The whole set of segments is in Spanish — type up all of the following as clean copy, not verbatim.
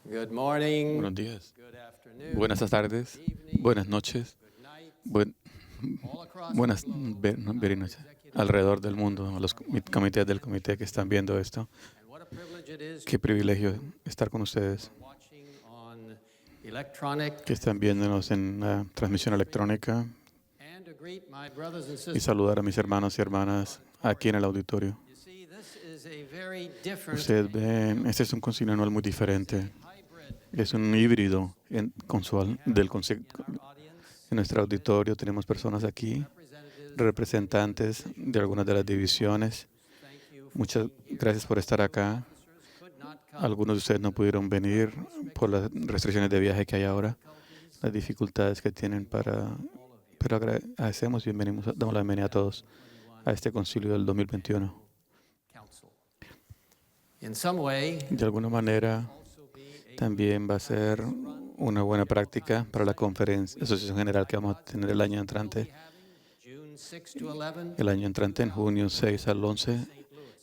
Good morning, Buenos días, good afternoon, buenas tardes, good evening, buenas noches, good night, buen- all across the buenas globe, very our noches executive alrededor del leaders mundo, a los are watching comités del this. comité que están viendo esto. And what a privilege it is Qué to be with privilegio you estar con who ustedes, are watching on electronic que están viéndonos en la transmisión electrónica, and to greet my brothers and y sisters. saludar a mis hermanos y hermanas aquí en el auditorio. You see, this is a very different Ustedes ven, este es un concilio anual muy diferente. hybrid Es un híbrido consual del in our audience. En nuestro auditorio tenemos personas aquí, Representatives, representantes de algunas de las divisiones. thank you for Muchas being here. gracias por estar acá. Officers could not come. Algunos de ustedes no pudieron venir por las restricciones de viaje que hay ahora, las dificultades que tienen pero agradecemos y damos la bienvenida a todos a este concilio del 2021. Council. In some way, De alguna manera, also be a también va a ser una buena práctica para la Asociación General que vamos a tener el año entrante. June 6 to 11. El año entrante en junio 6 al 11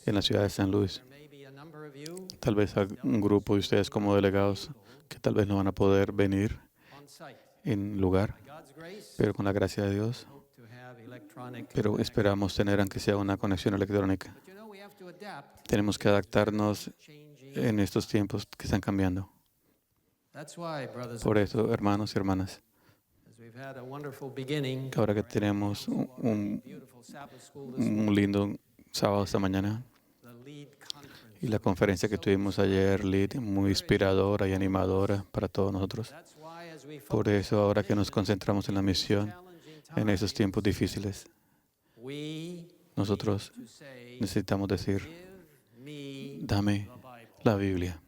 en la ciudad de San Luis. There may be a number of you Tal vez un grupo de ustedes como delegados que tal vez no van a poder venir on site. en lugar, By God's grace, pero con la gracia de Dios. hope to have electronic. Pero esperamos tener, aunque sea una conexión electrónica. But you know, we have to adapt. Tenemos que adaptarnos Changing. en estos tiempos que están cambiando. That's why, brothers, Por eso, hermanos y hermanas, as we've had a wonderful beginning, ahora que tenemos beautiful Sabbath school this morning, un lindo sábado esta mañana the lead conference. y la conferencia que tuvimos ayer, Lid, muy inspiradora y animadora para todos nosotros. That's why, as we Por focus eso, ahora que nos concentramos en la misión, challenging en esos times, tiempos difíciles, we nosotros to say, necesitamos decir, give me dame the Bible. la Biblia.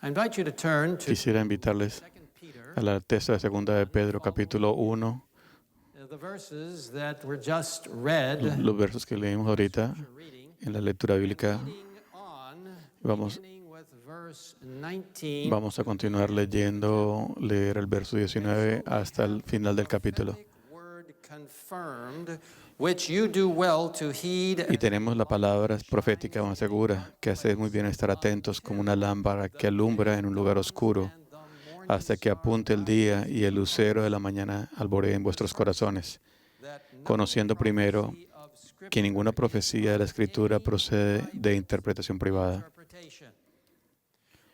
I invite you to turn to Quisiera invitarles 2 Peter, a la texto de segunda de Pedro, capítulo 1, the verses that were just read, los versos que leímos ahorita reading, en la lectura bíblica. reading on, Vamos, beginning with verse 19, vamos a continuar leer el verso 19 hasta el final del capítulo. word confirmed, which you do well to heed, Y tenemos la palabra profética más segura, que hace muy bien estar atentos como una lámpara que alumbra en un lugar oscuro, and the morning hasta que apunte el día y el lucero de la mañana alboree en vuestros corazones, that no conociendo primero prophecy of Scripture que ninguna profecía de la Escritura procede de interpretación privada, interpretation.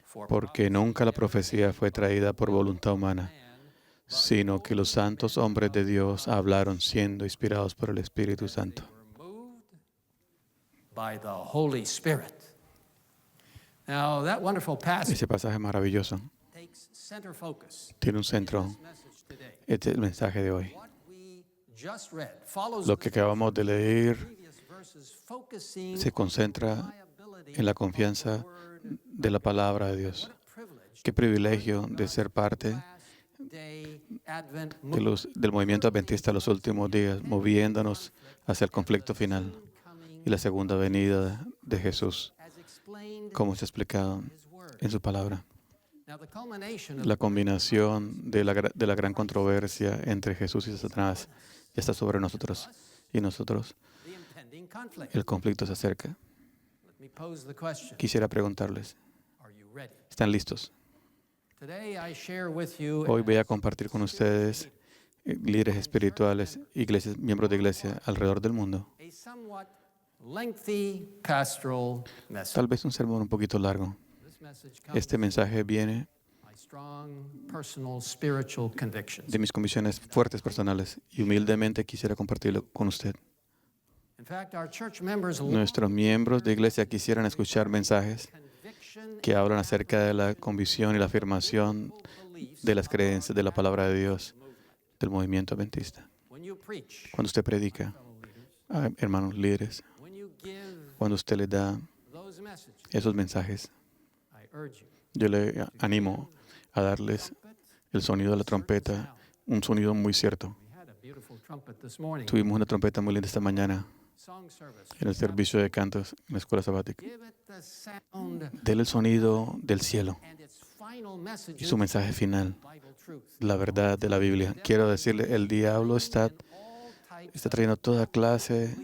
For porque nunca la profecía fue traída por voluntad humana, sino que los santos hombres de Dios hablaron siendo inspirados por el Espíritu Santo. were moved by the Holy Spirit. Now, that wonderful passage Ese pasaje maravilloso takes center focus. tiene un centro. This message today. Este es el mensaje de hoy. What we just read follows Lo que acabamos de leer previous verses, focusing se concentra reliability en la confianza de la palabra de Dios. privilege Qué privilegio de ser parte day Advent del movimiento adventista en los últimos días, moviéndonos hacia el conflicto final coming y la segunda venida de Jesús, as explained como está explicado His word. en su palabra. Now, the culmination of La combinación de la gran controversia entre Jesús y Satanás ya está sobre nosotros. Y nosotros, the impending conflict. el conflicto se acerca. Let me pose the question. Quisiera preguntarles, Are you ready? ¿están listos? Today I share with you Hoy voy a compartir con ustedes líderes espirituales, iglesias, miembros de iglesia alrededor del mundo. a somewhat lengthy pastoral message. Tal vez un sermón un poquito largo. This message comes Este mensaje viene from my strong personal spiritual convictions. de mis convicciones fuertes personales y humildemente quisiera compartirlo con usted. In fact, our church members Nuestros miembros de iglesia quisieran escuchar mensajes conviction que hablan acerca de la convicción y la afirmación de las creencias de la palabra de Dios del movimiento adventista. when you preach, Cuando usted predica, hermanos líderes, when you give cuando usted le da those messages, esos mensajes, I urge you, yo le animo a darles el sonido de la trompeta, un sonido muy cierto. we had a beautiful trumpet this morning. Tuvimos una trompeta muy linda esta mañana Song service. en el servicio de cantos en la escuela sabática. Give it the sound Dele el sonido del cielo and its final message y su mensaje final, Bible truth. la verdad de la Biblia. Quiero decirle, el diablo está All types trayendo toda clase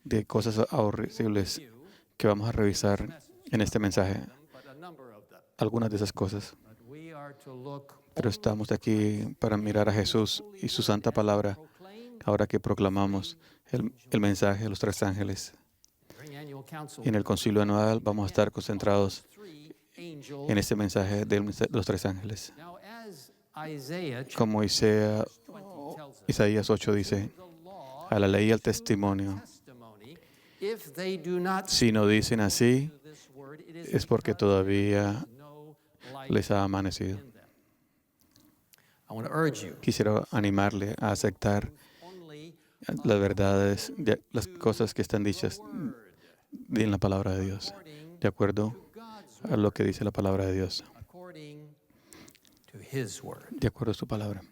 de cosas horribles que vamos a revisar en este mensaje. but a number of them. algunas de esas cosas. but we are to look Pero estamos aquí para mirar a Jesús y su santa palabra, ahora que proclamamos el mensaje de los tres ángeles. during annual council Y en el concilio anual vamos a estar concentrados three angels. en este mensaje de los tres ángeles. Now, as Isaiah Como tells us, Isaías 8 dice, the law, a la ley y al testimonio, testimony, if they do not si no dicen así, do this word, it is es porque todavía no light les ha amanecido. in them. I want to urge you, Quisiera animarle a aceptar only las verdades, las cosas que están dichas en la palabra de Dios, according de acuerdo to God's a lo que dice la palabra de Dios, according to His word. de acuerdo a su palabra.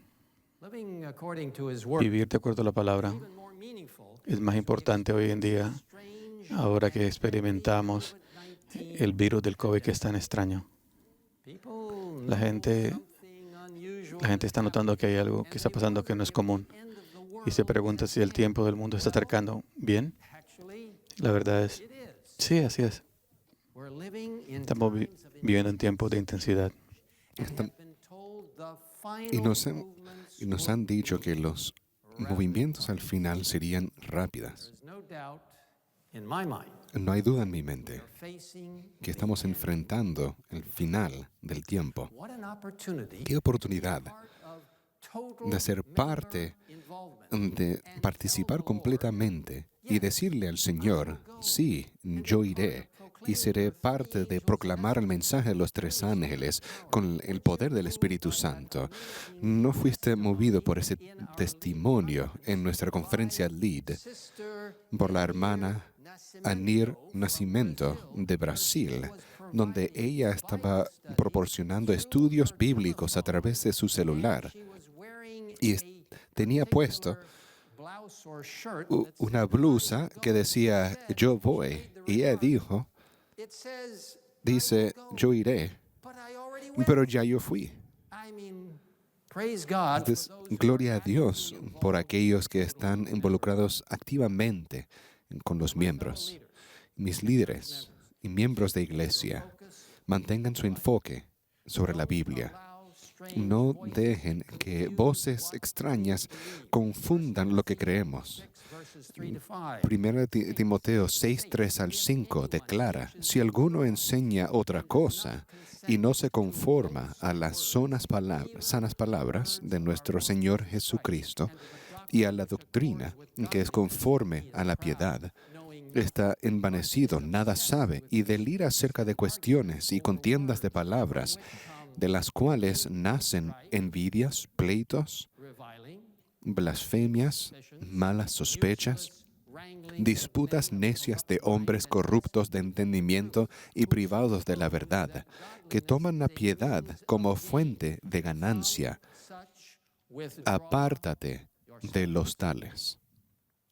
Living according to His word, Vivir de acuerdo a la palabra even more meaningful, es más importante hoy en día, strange ahora que experimentamos el virus del COVID que es tan extraño. people La gente, something unusual la gente está notando que hay algo que está pasando que no es común end of the world. y se pregunta si el tiempo del mundo está acercando. Bien, Actually, la verdad es, it is. sí, así es. We're living in Estamos times of viviendo en tiempos de intensidad. have been told the Y final y nos han dicho que los movimientos al final serían rápidas. There's no doubt in my mind No hay duda en mi mente facing que estamos enfrentando el final del tiempo. what an opportunity Qué oportunidad part of total de ser parte, involvement. de participar completamente y decirle al Señor, sí, yo iré y seré parte de proclamar el mensaje de los tres ángeles con el poder del Espíritu Santo. No fuiste movido por ese testimonio en nuestra conferencia LEAD Sister por la hermana Anir Nascimento de Brasil, donde ella estaba proporcionando estudios bíblicos a través de su celular she was wearing y tenía puesto blouse or shirt una blusa que decía yo voy y ella it says dice yo iré, but I already went. pero ya yo fui. I mean, praise God. Entonces, gloria a Dios por aquellos que están involucrados activamente con los miembros. Mis líderes y miembros de iglesia mantengan su enfoque sobre la Biblia. No dejen que voces extrañas confundan lo que creemos. Verses 3 to 5. Primero Timoteo 6, 3 al 5 declara, si alguno enseña otra cosa y no se conforma a las sanas palabras de nuestro Señor Jesucristo y a la doctrina que es conforme a la piedad, está envanecido, nada sabe y delira acerca de cuestiones y contiendas de palabras, de las cuales nacen envidias, pleitos, Reviling, blasfemias, malas sospechas, wrangling, disputas necias de hombres corruptos de entendimiento y privados de la verdad, que toman la piedad como fuente de ganancia. such withdraw. Apártate de los tales.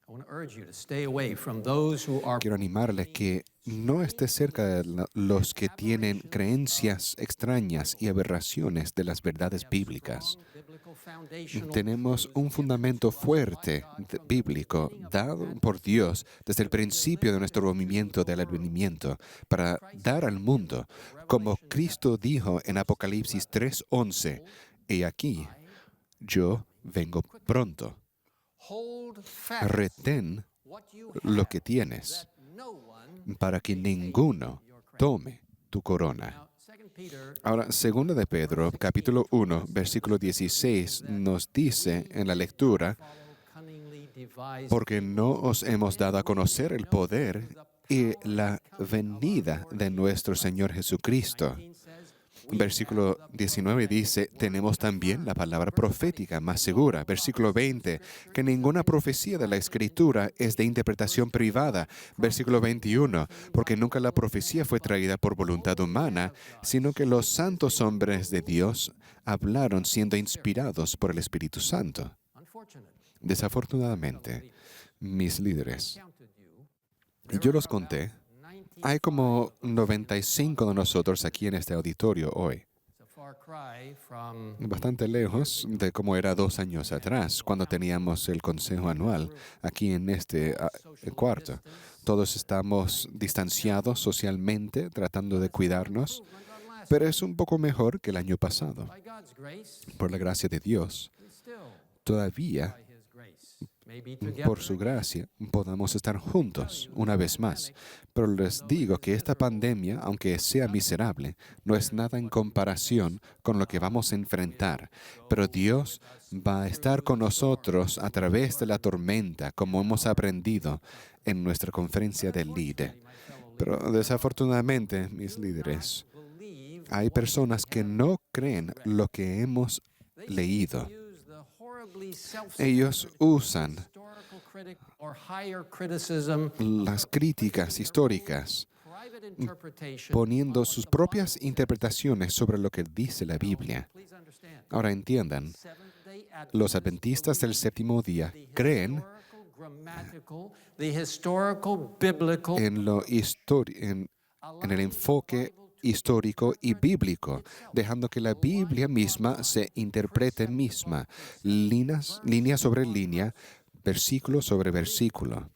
I want to urge you to stay away from those who are Quiero animarle que no esté cerca de los que tienen creencias extrañas y aberraciones de las verdades bíblicas. biblical foundational Tenemos un fundamento fuerte bíblico dado por Dios desde el principio de nuestro movimiento del advenimiento para dar al mundo, como Cristo dijo en Apocalipsis 3:11, he aquí, yo vengo pronto. hold fast Retén what you lo que tienes have, no one. para que ninguno tome tu corona. Now, 2 Peter Ahora, segunda de Pedro, capítulo 1, versículo 16, nos dice en la lectura, cunningly devised porque no os hemos dado a conocer el poder y la venida de nuestro Señor Jesucristo. says, Versículo 19 dice, tenemos también la palabra profética más segura. Versículo 20, que ninguna profecía de la Escritura es de interpretación privada. Versículo 21, porque nunca la profecía fue traída por voluntad humana, sino que los santos hombres de Dios hablaron siendo inspirados por el Espíritu Santo. unfortunately, Desafortunadamente, mis líderes, counted you, y yo los conté, 90 hay como 95 de nosotros aquí en este auditorio hoy. it's a far cry from Bastante lejos de cómo era 2 años atrás, cuando teníamos el consejo anual aquí en este cuarto. Todos estamos distanciados socialmente, tratando de cuidarnos. pero es un poco mejor que el año pasado. By God's grace, Por la gracia de Dios, we still, todavía, by His grace, may be together por su again. gracia, podamos estar juntos una vez más. Pero les digo que esta pandemia, aunque sea miserable, no es nada en comparación con lo que vamos a enfrentar. Pero Dios va a estar con nosotros a través de la tormenta, como hemos aprendido en nuestra conferencia del LEAD. Pero desafortunadamente, mis líderes, Believe hay personas que no creen lo que hemos leído. use the horribly Ellos usan historical critic or higher criticism, las críticas históricas, private interpretation. poniendo sus propias interpretaciones sobre lo que dice la Biblia. Please understand. Ahora entiendan, Seventh-day los Adventists adventistas del séptimo día the creen historical, grammatical, the historical, biblical, en, en el enfoque histórico y bíblico, dejando que la Biblia misma se interprete misma, línea sobre línea, versículo sobre versículo.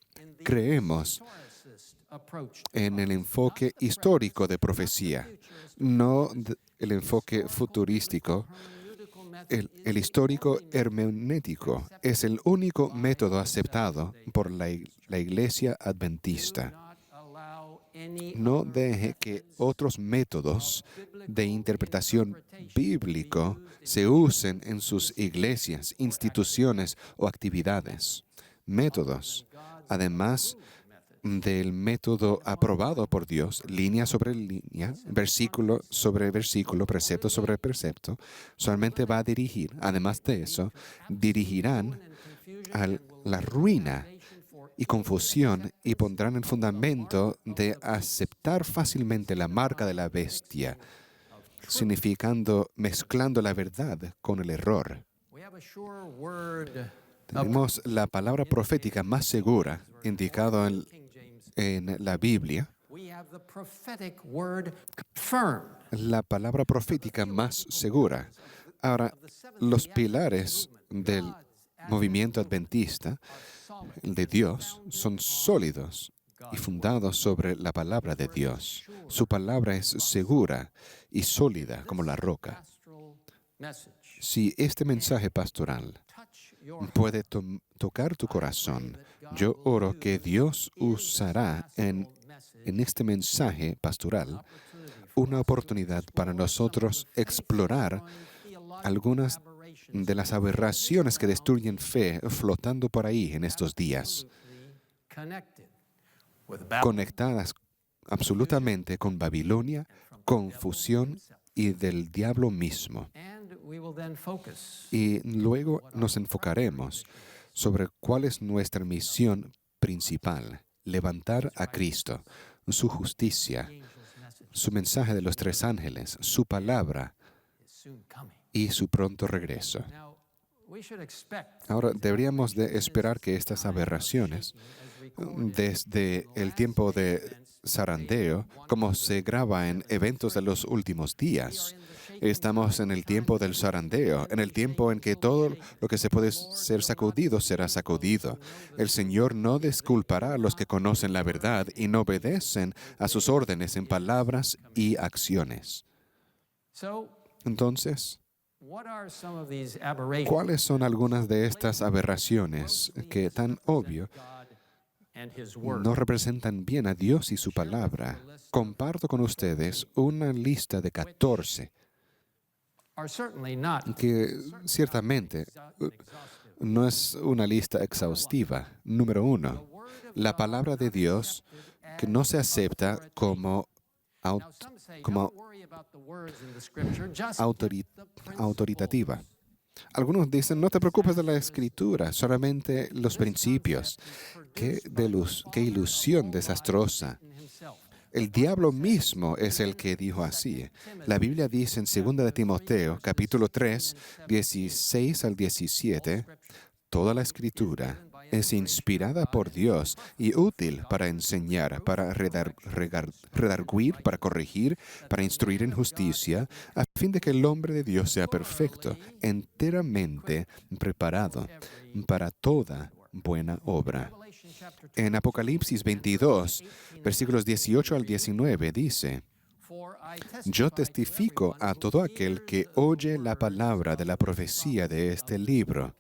Creemos historicist approach. en el enfoque histórico de profecía, no el enfoque futurístico. Hermeneutical method El histórico hermenéutico es el único método aceptado por la Iglesia Adventista. not allow any No deje que otros métodos de interpretación bíblico se usen en sus iglesias, instituciones o actividades. Métodos, además del método aprobado por Dios, línea sobre línea, versículo sobre versículo, precepto sobre precepto, solamente va a dirigir, además de eso, dirigirán a la ruina y confusión y pondrán el fundamento de aceptar fácilmente la marca de la bestia, significando mezclando la verdad con el error. we have a sure word Tenemos la palabra profética más segura indicada King James. en la Biblia, We have the prophetic word confirmed. la palabra profética más segura. Ahora, los pilares del movimiento adventista de Dios son sólidos y fundados sobre la palabra de Dios. Su palabra es segura y sólida como la roca. Pastoral message. Si este mensaje pastoral Touch your puede tocar tu corazón, yo oro que Dios usará en este mensaje pastoral una oportunidad para nosotros explorar algunas de las aberraciones que destruyen fe flotando por ahí en estos días, connected with Babylon. conectadas absolutamente con Babilonia, confusión y del diablo mismo. And we will then focus Y luego nos enfocaremos sobre cuál es nuestra misión principal: levantar a Cristo, su justicia, angel's message su mensaje de los tres ángeles, su palabra is soon coming. y su pronto regreso. Now, we should expect Ahora, deberíamos de esperar que estas aberraciones, desde el tiempo de zarandeo, como se graba en eventos de los últimos días, estamos en el tiempo del zarandeo, en el tiempo en que todo lo que se puede ser sacudido será sacudido. El Señor no disculpará a los que conocen la verdad y no obedecen a sus órdenes en palabras y acciones. so Entonces, what are some of these aberrations ¿cuáles son algunas de estas aberraciones que tan obvio God and his word? no representan bien a Dios y su palabra? Comparto con ustedes una lista de 14 Are certainly not que ciertamente no es una lista exhaustiva. Número 1, la palabra de Dios que no se acepta como, Now, some say, como don't worry about the words in the scripture, just autori- get the principle. autoritativa. Algunos dicen, no te preocupes de la escritura, solamente los principios. Qué ilusión desastrosa. In himself. El diablo mismo es el que dijo así. La Biblia dice en 2 de Timoteo, capítulo 3, 16 al 17, toda la escritura es inspirada por Dios y útil para enseñar, para redarguir, para corregir, para instruir en justicia, a fin de que el hombre de Dios sea perfecto, enteramente preparado para toda buena obra. En Apocalipsis 22, versículos 18 al 19 dice, Yo testifico a todo aquel que oye la palabra de la profecía de este libro.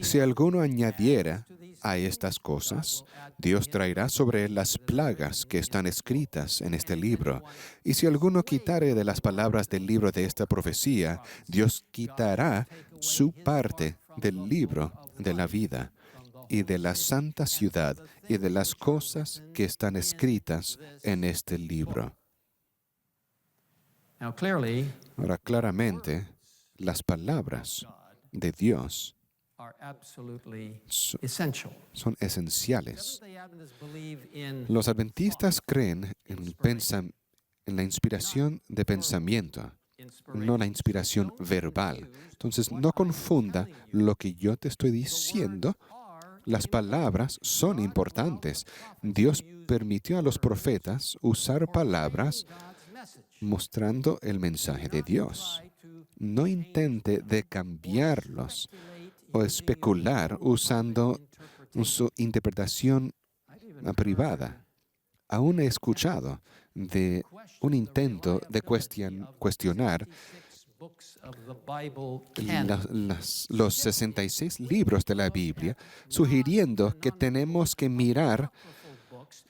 Si alguno añadiera a estas cosas, Dios traerá sobre él las plagas que están escritas en este libro. Y si alguno quitare de las palabras del libro de esta profecía, Dios quitará su parte del libro de la vida y de la santa ciudad y de las cosas que están escritas en este libro. Ahora, claramente, las palabras de Dios son esenciales. Los adventistas creen en la inspiración de pensamiento, no la inspiración verbal. Entonces, no confunda lo que yo te estoy diciendo. Las palabras son importantes. Dios permitió a los profetas usar palabras mostrando el mensaje de Dios. No intente de cambiarlos o especular usando su interpretación privada. Aún he escuchado de un intento de cuestionar los 66 libros de la Biblia, sugiriendo que tenemos que mirar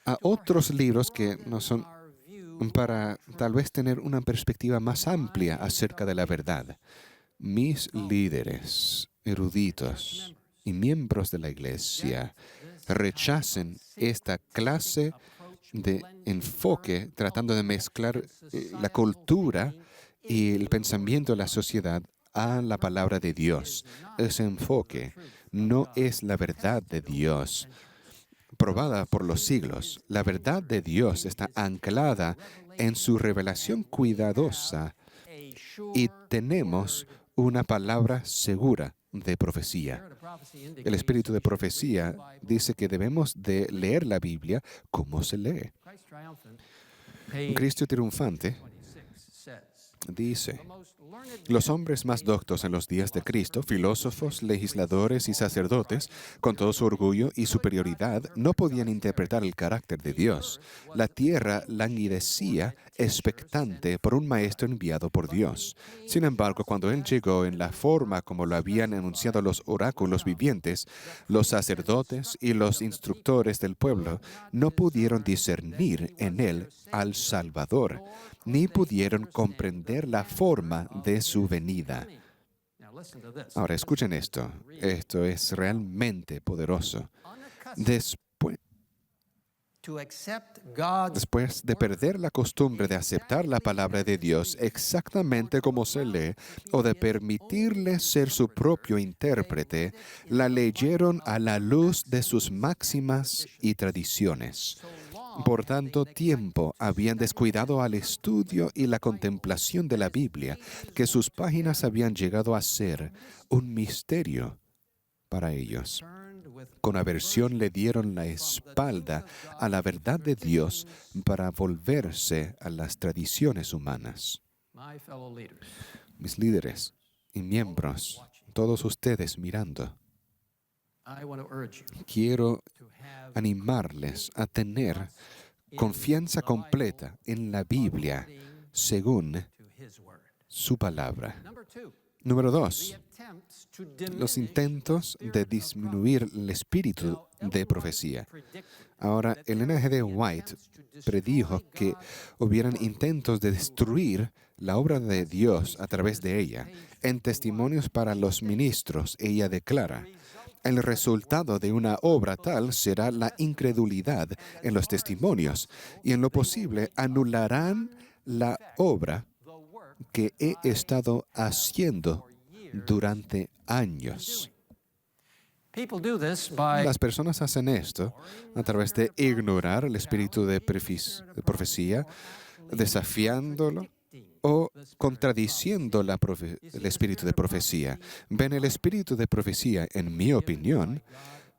a otros libros que no son para tal vez tener una perspectiva más amplia acerca de la verdad. Mis líderes eruditos y miembros de la Iglesia rechacen esta clase de enfoque tratando de mezclar la cultura y el pensamiento de la sociedad a la palabra de Dios. Ese enfoque no es la verdad de Dios, probada por los siglos. La verdad de Dios está anclada en su revelación cuidadosa y tenemos una palabra segura de profecía. El espíritu de profecía dice que debemos de leer la Biblia como se lee. Cristo triunfante dice: los hombres más doctos en los días de Cristo, filósofos, legisladores y sacerdotes, con todo su orgullo y superioridad, no podían interpretar el carácter de Dios. La tierra languidecía expectante por un maestro enviado por Dios. Sin embargo, cuando Él llegó en la forma como lo habían anunciado los oráculos vivientes, los sacerdotes y los instructores del pueblo no pudieron discernir en Él al Salvador, ni pudieron comprender la forma de su venida. Ahora, escuchen esto. Esto es realmente poderoso. Después de perder la costumbre de aceptar la palabra de Dios exactamente como se lee, o de permitirle ser su propio intérprete, la leyeron a la luz de sus máximas y tradiciones. Por tanto tiempo habían descuidado al estudio y la contemplación de la Biblia, que sus páginas habían llegado a ser un misterio para ellos. Con aversión le dieron la espalda a la verdad de Dios para volverse a las tradiciones humanas. Mis líderes y miembros, todos ustedes mirando, quiero animarles a tener confianza completa en la Biblia según su palabra. Número 2. Los intentos de disminuir el espíritu de profecía. Ahora, Elena G. White predijo que hubieran intentos de destruir la obra de Dios a través de ella. En Testimonios para los Ministros, ella declara: el resultado de una obra tal será la incredulidad en los testimonios, y en lo posible anularán la obra que he estado haciendo durante años. Las personas hacen esto a través de ignorar el espíritu de profecía, desafiándolo o contradiciendo el espíritu de profecía. Ven, el espíritu de profecía, en mi opinión,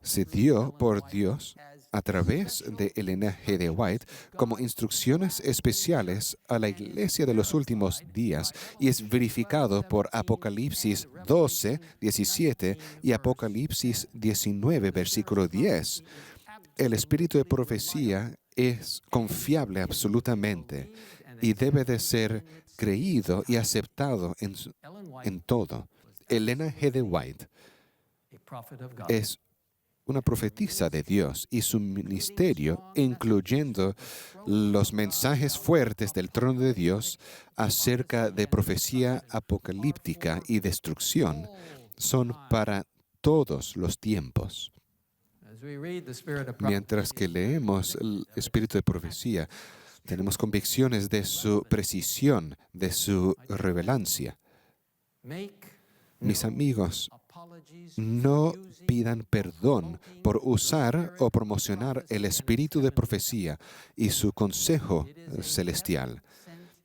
se dio por Dios a través de Elena G. White como instrucciones especiales a la iglesia de los últimos días, y es verificado por Apocalipsis 12, 17 y Apocalipsis 19, versículo 10. El espíritu de profecía es confiable absolutamente y debe de ser creído y aceptado en todo. Elena G. de White es una profetisa de Dios y su ministerio, incluyendo los mensajes fuertes del trono de Dios acerca de profecía apocalíptica y destrucción, son para todos los tiempos. Mientras que leemos el espíritu de profecía, tenemos convicciones de su precisión, de su revelancia. Mis amigos, no pidan perdón por usar o promocionar el espíritu de profecía y su consejo celestial.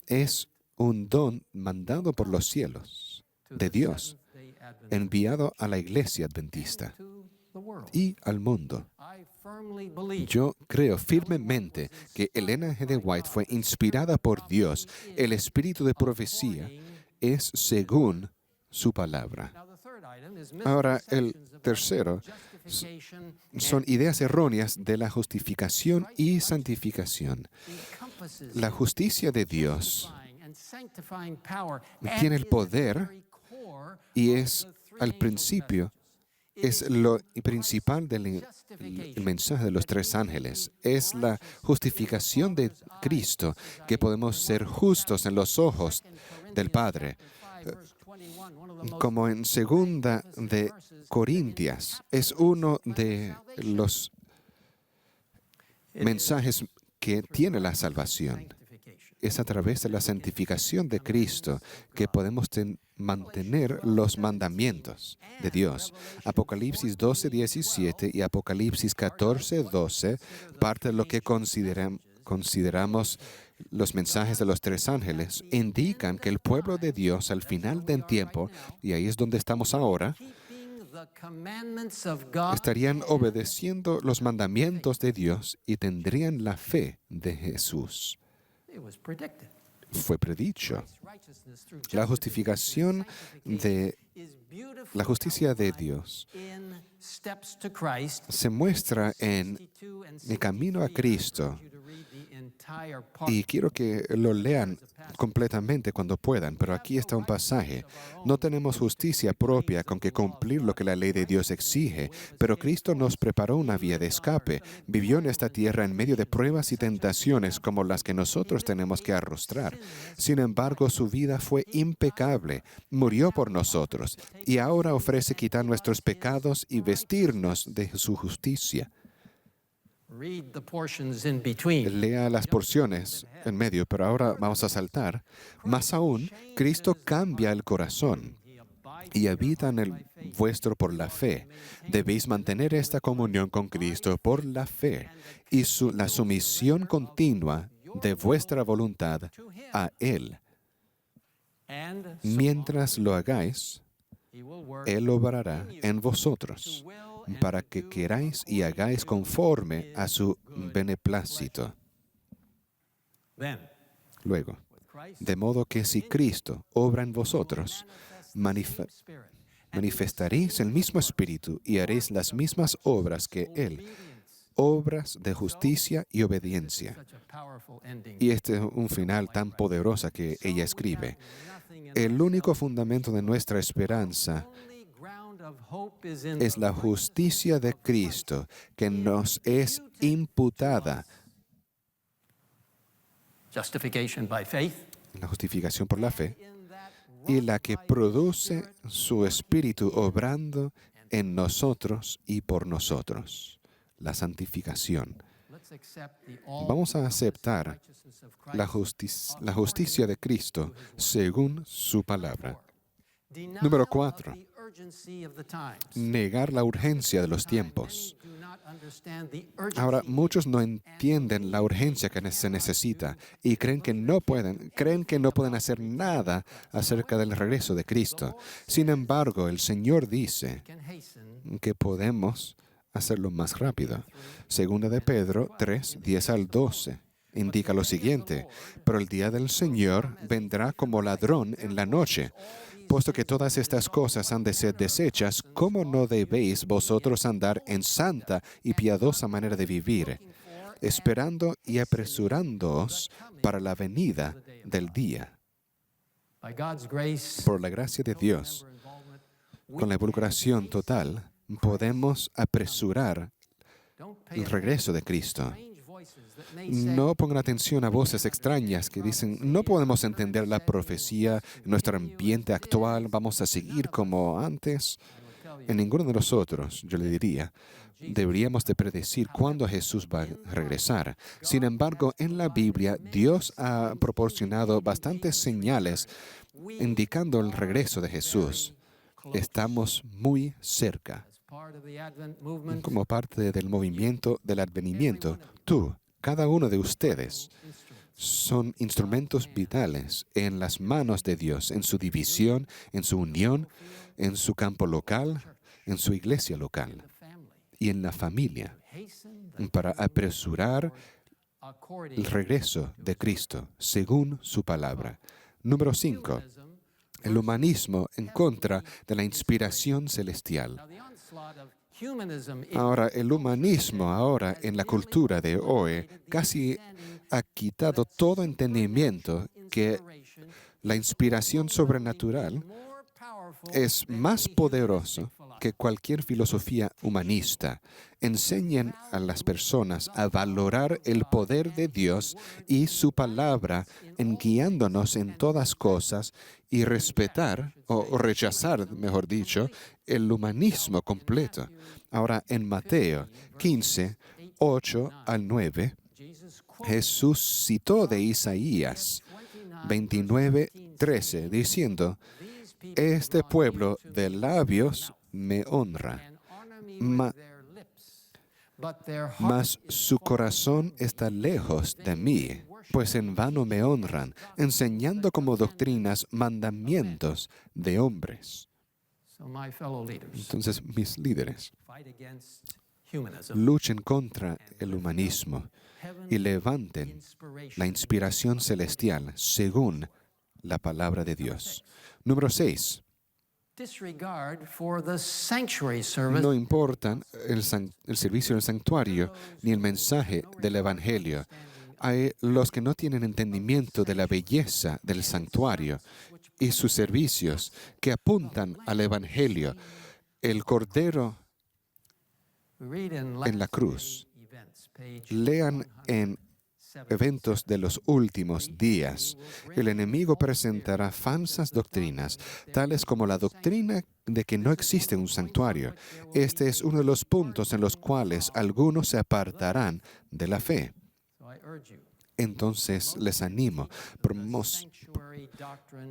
Es un don mandado por los cielos de Dios, enviado a la iglesia adventista y al mundo. Yo creo firmemente que Elena G. de White fue inspirada por Dios. El espíritu de profecía es según su palabra. Ahora, el tercero son ideas erróneas de la justificación y santificación. La justicia de Dios tiene el poder y es al principio, es lo principal del mensaje de los tres ángeles. Es la justificación de Cristo, que podemos ser justos en los ojos del Padre. Como en segunda de Corintias, es uno de los mensajes que tiene la salvación. Es a través de la santificación de Cristo que podemos mantener los mandamientos de Dios. Apocalipsis 12:17 y Apocalipsis 14:12, parte de lo que consideramos los mensajes de los tres ángeles, indican que el pueblo de Dios al final del tiempo, y ahí es donde estamos ahora, estarían obedeciendo los mandamientos de Dios y tendrían la fe de Jesús. Fue predicho. La justificación de la justicia de Dios se muestra en el camino a Cristo. Y quiero que lo lean completamente cuando puedan, pero aquí está un pasaje. No tenemos justicia propia con que cumplir lo que la ley de Dios exige, pero Cristo nos preparó una vía de escape. Vivió en esta tierra en medio de pruebas y tentaciones como las que nosotros tenemos que arrostrar. Sin embargo, su vida fue impecable. Murió por nosotros y ahora ofrece quitar nuestros pecados y vestirnos de su justicia. Lea las porciones en medio, pero ahora vamos a saltar. Más aún, Cristo cambia el corazón y habita en el vuestro por la fe. Debéis mantener esta comunión con Cristo por la fe y la sumisión continua de vuestra voluntad a Él. Mientras lo hagáis, Él obrará en vosotros, para que queráis y hagáis conforme a su beneplácito. Luego, de modo que si Cristo obra en vosotros, manifestaréis el mismo espíritu y haréis las mismas obras que Él, obras de justicia y obediencia. Y este es un final tan poderoso que ella escribe. El único fundamento de nuestra esperanza es la justicia de Cristo que nos es imputada. La justificación por la fe y la que produce su Espíritu obrando en nosotros y por nosotros. La santificación. Vamos a aceptar la justicia de Cristo según su palabra. Número 4. Negar la urgencia de los tiempos. Ahora, muchos no entienden la urgencia que se necesita y creen que no pueden hacer nada acerca del regreso de Cristo. Sin embargo, el Señor dice que podemos hacerlo más rápido. Segunda de Pedro 3:10-12 indica lo siguiente: pero el día del Señor vendrá como ladrón en la noche. Puesto que todas estas cosas han de ser deshechas, ¿cómo no debéis vosotros andar en santa y piadosa manera de vivir, esperando y apresurándoos para la venida del día. By God's grace, Por la gracia de Dios, con la involucración total, podemos apresurar el regreso de Cristo. No pongan atención a voces extrañas que dicen, no podemos entender la profecía en nuestro ambiente actual, vamos a seguir como antes. En ninguno de nosotros, yo le diría, deberíamos de predecir cuándo Jesús va a regresar. Sin embargo, en la Biblia, Dios ha proporcionado bastantes señales indicando el regreso de Jesús. Estamos muy cerca. Como parte del movimiento del advenimiento, tú, cada uno de ustedes, son instrumentos vitales en las manos de Dios, en su división, en su unión, en su campo local, en su iglesia local y en la familia, para apresurar el regreso de Cristo, según su palabra. Número 5. El humanismo en contra de la inspiración celestial. Ahora, el humanismo ahora en la cultura de hoy casi ha quitado todo entendimiento que la inspiración sobrenatural es más poderoso que cualquier filosofía humanista. Enseñan a las personas a valorar el poder de Dios y su palabra en guiándonos en todas cosas y respetar o rechazar, mejor dicho, el humanismo completo. Ahora, en Mateo 15, 8 al 9, Jesús citó de Isaías 29, 13, diciendo, este pueblo de labios me honra, mas su corazón está lejos de mí, pues en vano me honran, enseñando como doctrinas mandamientos de hombres. Entonces, mis líderes, luchen contra el humanismo y levanten la inspiración celestial según la palabra de Dios. Número 6. No importan el servicio del santuario ni el mensaje del Evangelio. Hay los que no tienen entendimiento de la belleza del santuario y sus servicios que apuntan al Evangelio. El Cordero en la cruz. Lean en Eventos de los últimos días. El enemigo presentará falsas doctrinas, tales como la doctrina de que no existe un santuario. Este es uno de los puntos en los cuales algunos se apartarán de la fe. Entonces les animo,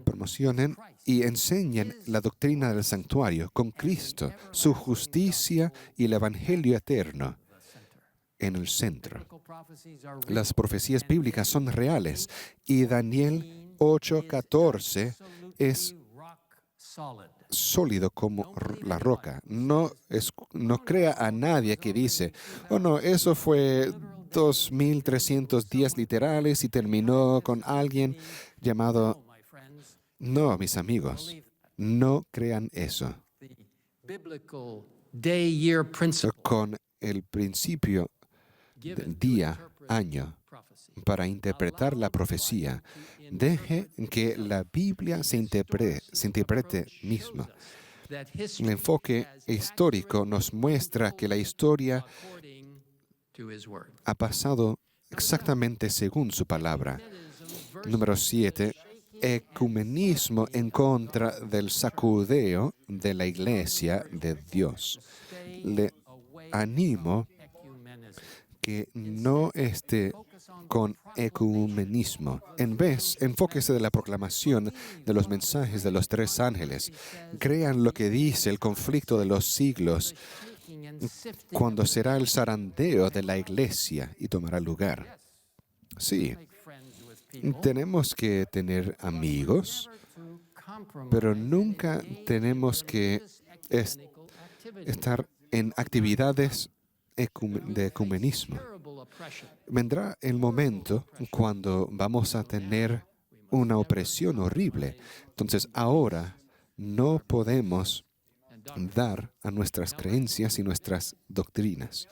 promocionen y enseñen la doctrina del santuario con Cristo, su justicia y el Evangelio eterno en el centro. Las profecías bíblicas son reales y Daniel 8:14 es sólido como la roca. No crea a nadie que dice, oh no, eso fue 2300 días literales y terminó con alguien llamado... No, mis amigos, no crean eso. Con el principio del día, año, para interpretar la profecía. Deje que la Biblia se interprete misma. El enfoque histórico nos muestra que la historia ha pasado exactamente según su palabra. Número 7. Ecumenismo en contra del sacudeo de la Iglesia de Dios. Le animo que no esté con ecumenismo. En vez, enfóquese de la proclamación de los mensajes de los tres ángeles. Crean lo que dice el conflicto de los siglos, cuando será el zarandeo de la iglesia y tomará lugar. Sí, tenemos que tener amigos, pero nunca tenemos que estar en actividades de ecumenismo. Vendrá el momento cuando vamos a tener una opresión horrible. Entonces, ahora no podemos dar a nuestras creencias y nuestras doctrinas.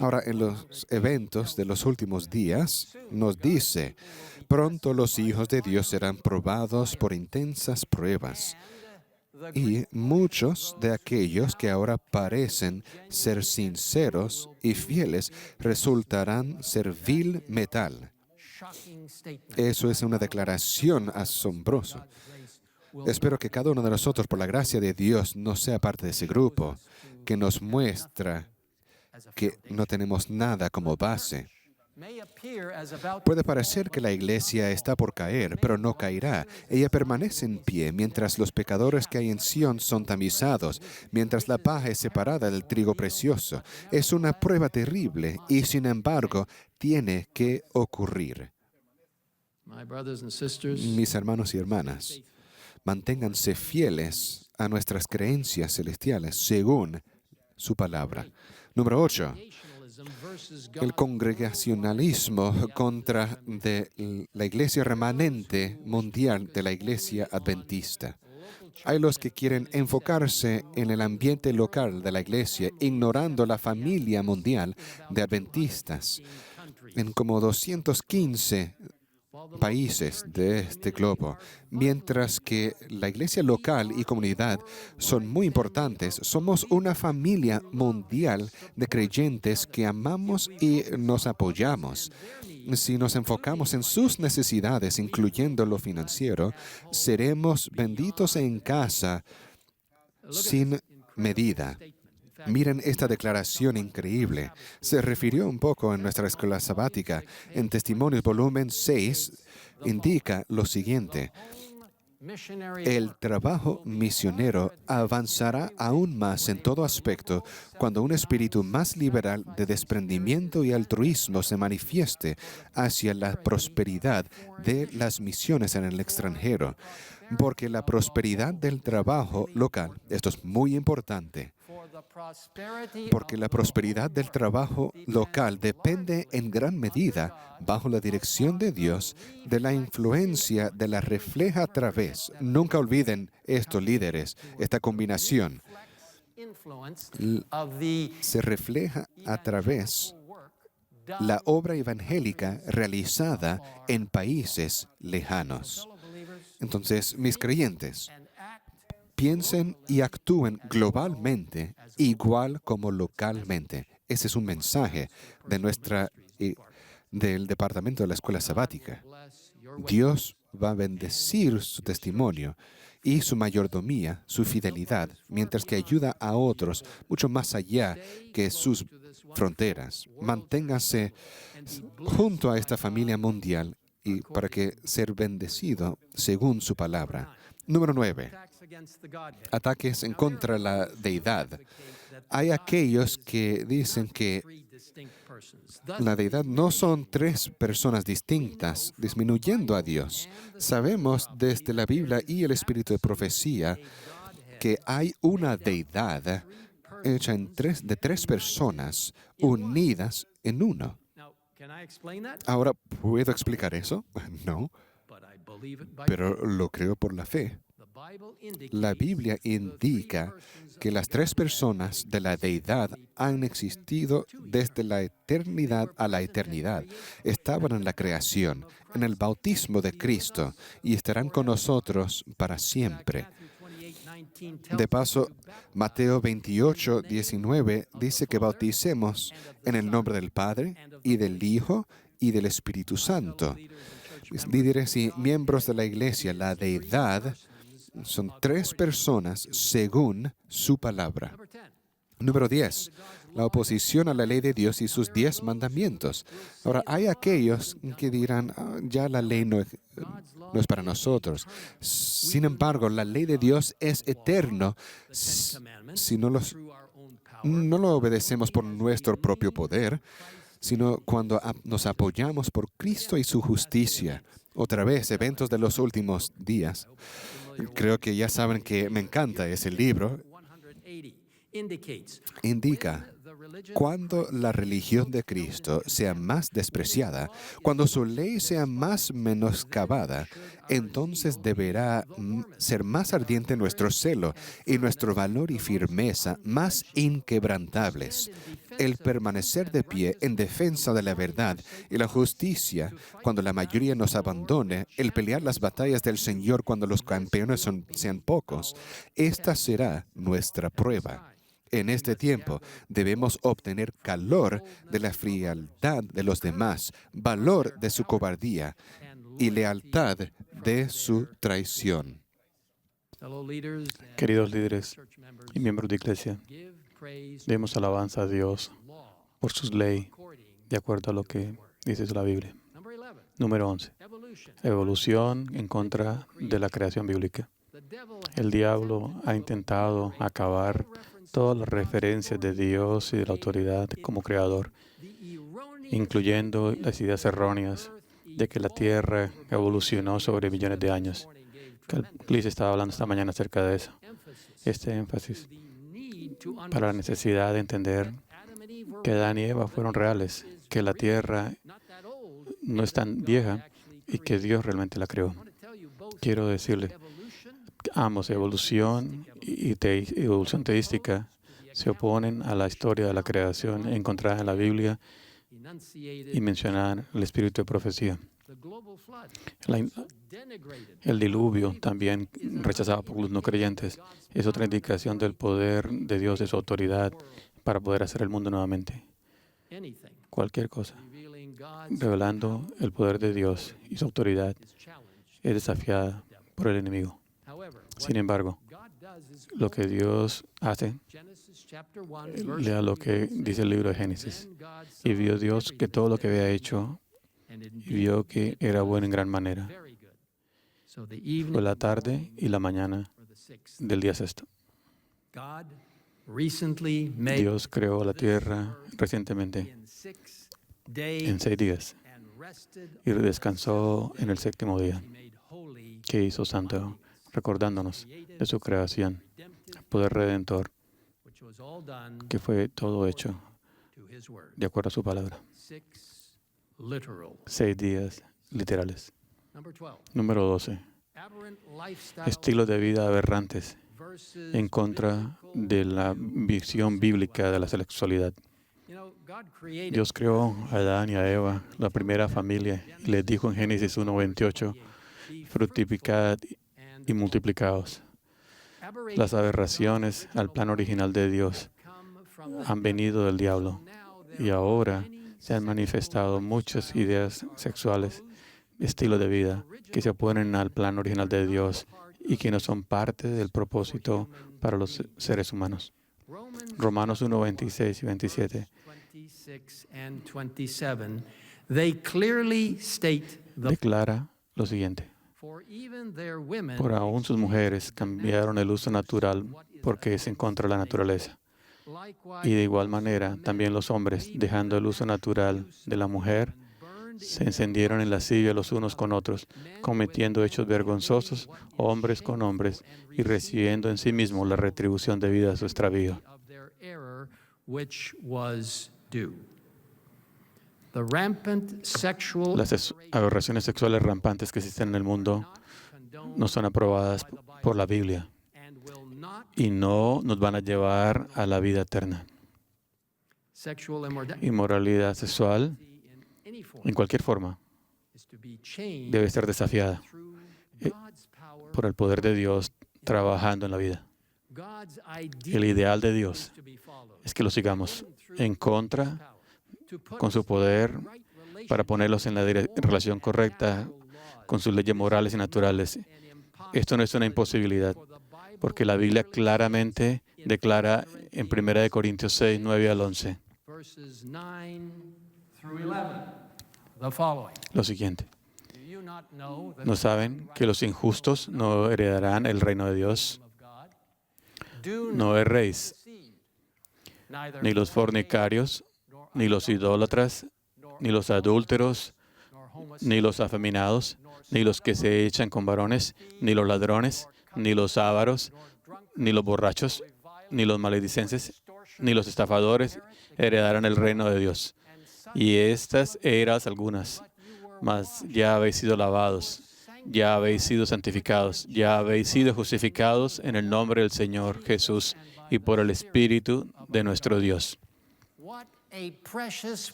Ahora, en los eventos de los últimos días, nos dice, pronto los hijos de Dios serán probados por intensas pruebas. Y muchos de aquellos que ahora parecen ser sinceros y fieles resultarán ser vil metal. Eso es una declaración asombrosa. Espero que cada uno de nosotros, por la gracia de Dios, no sea parte de ese grupo que nos muestra que no tenemos nada como base. Puede parecer que la iglesia está por caer, pero no caerá. Ella permanece en pie mientras los pecadores que hay en Sión son tamizados, mientras la paja es separada del trigo precioso. Es una prueba terrible y, sin embargo, tiene que ocurrir. Mis hermanos y hermanas, manténganse fieles a nuestras creencias celestiales según su palabra. Número 8. El congregacionalismo contra la iglesia remanente mundial de la iglesia adventista. Hay los que quieren enfocarse en el ambiente local de la iglesia, ignorando la familia mundial de adventistas en como 215 países de este globo. Mientras que la iglesia local y comunidad son muy importantes, somos una familia mundial de creyentes que amamos y nos apoyamos. Si nos enfocamos en sus necesidades, incluyendo lo financiero, seremos benditos en casa sin medida. Miren esta declaración increíble. Se refirió un poco en nuestra escuela sabática. En Testimonios, volumen 6, indica lo siguiente. El trabajo misionero avanzará aún más en todo aspecto cuando un espíritu más liberal de desprendimiento y altruismo se manifieste hacia la prosperidad de las misiones en el extranjero. Porque la prosperidad del trabajo local, esto es muy importante, porque la prosperidad del trabajo local depende en gran medida, bajo la dirección de Dios, de la influencia de la refleja a través. Nunca olviden esto, líderes, esta combinación. Se refleja a través la obra evangélica realizada en países lejanos. Entonces, mis creyentes, piensen y actúen globalmente, igual como localmente. Ese es un mensaje del departamento de la escuela sabática. Dios va a bendecir su testimonio y su mayordomía, su fidelidad, mientras que ayuda a otros mucho más allá que sus fronteras. Manténgase junto a esta familia mundial y para que ser bendecido según su palabra. Número 9. Ataques en contra de la deidad. Hay aquellos que dicen que la deidad no son tres personas distintas, disminuyendo a Dios. Sabemos desde la Biblia y el espíritu de profecía que hay una deidad hecha de tres personas unidas en uno. Ahora, ¿puedo explicar eso? No, pero lo creo por la fe. La Biblia indica que las tres personas de la deidad han existido desde la eternidad a la eternidad. Estaban en la creación, en el bautismo de Cristo y estarán con nosotros para siempre. De paso, Mateo 28, 19 dice que bauticemos en el nombre del Padre y del Hijo y del Espíritu Santo. Líderes y miembros de la iglesia, la deidad son tres personas según su palabra. Número 10. La oposición a la ley de Dios y sus 10 mandamientos. Ahora, hay aquellos que dirán, ya la ley no es para nosotros. Sin embargo, la ley de Dios es eterna si no lo obedecemos por nuestro propio poder, sino cuando nos apoyamos por Cristo y su justicia. Otra vez, eventos de los últimos días. Creo que ya saben que me encanta ese libro. Indica Cuando la religión de Cristo sea más despreciada, cuando su ley sea más menoscabada, entonces deberá ser más ardiente nuestro celo y nuestro valor y firmeza más inquebrantables. El permanecer de pie en defensa de la verdad y la justicia cuando la mayoría nos abandone, el pelear las batallas del Señor cuando los campeones sean pocos, esta será nuestra prueba. En este tiempo debemos obtener calor de la frialdad de los demás, valor de su cobardía y lealtad de su traición. Queridos líderes y miembros de iglesia, demos alabanza a Dios por su ley, de acuerdo a lo que dice la Biblia. Número 11. Evolución en contra de la creación bíblica. El diablo ha intentado acabar todas las referencias de Dios y de la autoridad como creador, incluyendo las ideas erróneas de que la Tierra evolucionó sobre millones de años. Liz estaba hablando esta mañana acerca de eso. Este énfasis para la necesidad de entender que Adán y Eva fueron reales, que la Tierra no es tan vieja y que Dios realmente la creó. Quiero decirle, ambos, evolución y evolución teística, se oponen a la historia de la creación encontrada en la Biblia y mencionar el espíritu de profecía. El diluvio, también rechazado por los no creyentes, es otra indicación del poder de Dios, de su autoridad, para poder hacer el mundo nuevamente. Cualquier cosa, revelando el poder de Dios y su autoridad, es desafiada por el enemigo. Sin embargo, lo que Dios hace, lea lo que dice el libro de Génesis. Y vio Dios que todo lo que había hecho, y vio que era bueno en gran manera. Fue la tarde y la mañana del día sexto. Dios creó la tierra recientemente en 6 días y descansó en el séptimo día, que hizo santo, recordándonos de su creación, el poder redentor, que fue todo hecho de acuerdo a su palabra. 6 días literales. Número 12. Estilos de vida aberrantes en contra de la visión bíblica de la sexualidad. Dios creó a Adán y a Eva, la primera familia, y les dijo en Génesis 1:28, fructificad y multiplicaos. Las aberraciones al plan original de Dios han venido del diablo y ahora se han manifestado muchas ideas sexuales, estilos de vida que se oponen al plan original de Dios y que no son parte del propósito para los seres humanos. Romanos 1:26 y 27 declara lo siguiente. Por aún sus mujeres cambiaron el uso natural porque es en contra de la naturaleza. Y de igual manera, también los hombres, dejando el uso natural de la mujer, se encendieron en lascivia los unos con otros, cometiendo hechos vergonzosos, hombres con hombres, y recibiendo en sí mismos la retribución debida a su extravío. Las aberraciones sexuales rampantes que existen en el mundo no son aprobadas por la Biblia y no nos van a llevar a la vida eterna. Inmoralidad sexual, en cualquier forma, debe ser desafiada por el poder de Dios trabajando en la vida. El ideal de Dios es que lo sigamos en contra con su poder para ponerlos en la relación correcta con sus leyes morales y naturales. Esto no es una imposibilidad, porque la Biblia claramente declara en 1 Corintios 6, 9 al 11 lo siguiente. ¿No saben que los injustos no heredarán el reino de Dios? No erréis, ni los fornicarios, ni los idólatras, ni los adúlteros, ni los afeminados, ni los que se echan con varones, ni los ladrones, ni los ávaros, ni los borrachos, ni los maledicenses, ni los estafadores heredarán el reino de Dios. Y estas eras algunas, mas ya habéis sido lavados, ya habéis sido santificados, ya habéis sido justificados en el nombre del Señor Jesús y por el Espíritu de nuestro Dios.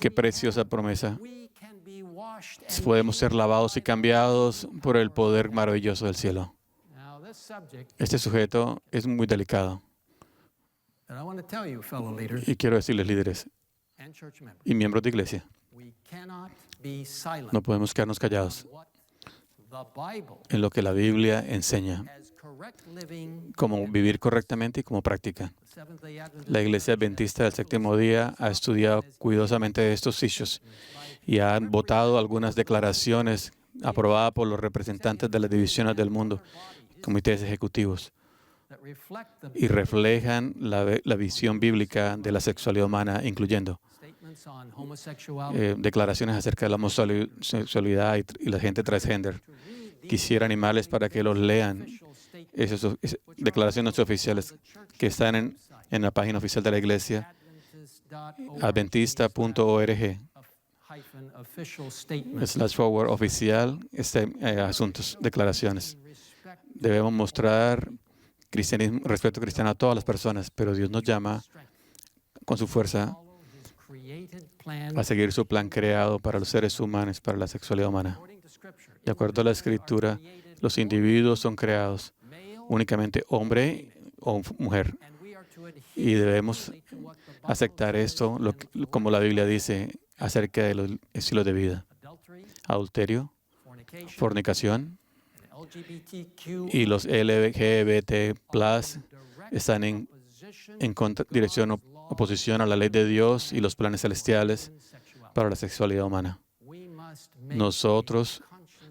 Qué preciosa promesa. Podemos ser lavados y cambiados por el poder maravilloso del cielo. Este sujeto es muy delicado. Y quiero decirles, líderes y miembros de iglesia, no podemos quedarnos callados en lo que la Biblia enseña, como vivir correctamente y como práctica. La Iglesia Adventista del Séptimo Día ha estudiado cuidadosamente estos issues y ha votado algunas declaraciones aprobadas por los representantes de las divisiones del mundo, comités ejecutivos, y reflejan la visión bíblica de la sexualidad humana, incluyendo declaraciones acerca de la homosexualidad y la gente transgénero. Quisiera animarles para que los lean, esas declaraciones oficiales que están en la página oficial de la iglesia, adventista.org/forward oficial, asuntos, declaraciones. Debemos mostrar respeto cristiano a todas las personas, pero Dios nos llama con su fuerza a seguir su plan creado para los seres humanos, para la sexualidad humana. De acuerdo a la Escritura, los individuos son creados únicamente hombre o mujer. Y debemos aceptar esto, como la Biblia dice, acerca de los estilos de vida. Adulterio, fornicación y los LGBT+ están en oposición a la ley de Dios y los planes celestiales para la sexualidad humana. Nosotros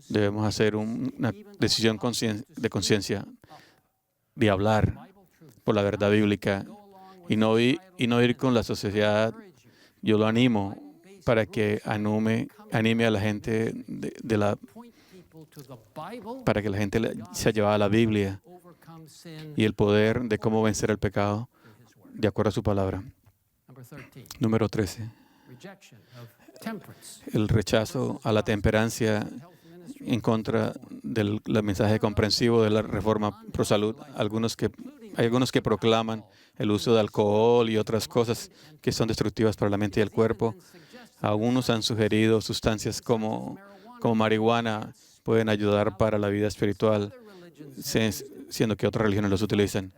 debemos hacer una decisión de conciencia de hablar por la verdad bíblica y no ir con la sociedad. Yo lo animo para que anime a la gente para que la gente sea llevada a la Biblia y el poder de cómo vencer el pecado de acuerdo a su palabra. Número 13. El rechazo a la temperancia en contra del mensaje comprensivo de la reforma pro salud. Hay algunos que proclaman el uso de alcohol y otras cosas que son destructivas para la mente y el cuerpo. Algunos han sugerido sustancias como marihuana pueden ayudar para la vida espiritual, siendo que otras religiones los utilizan.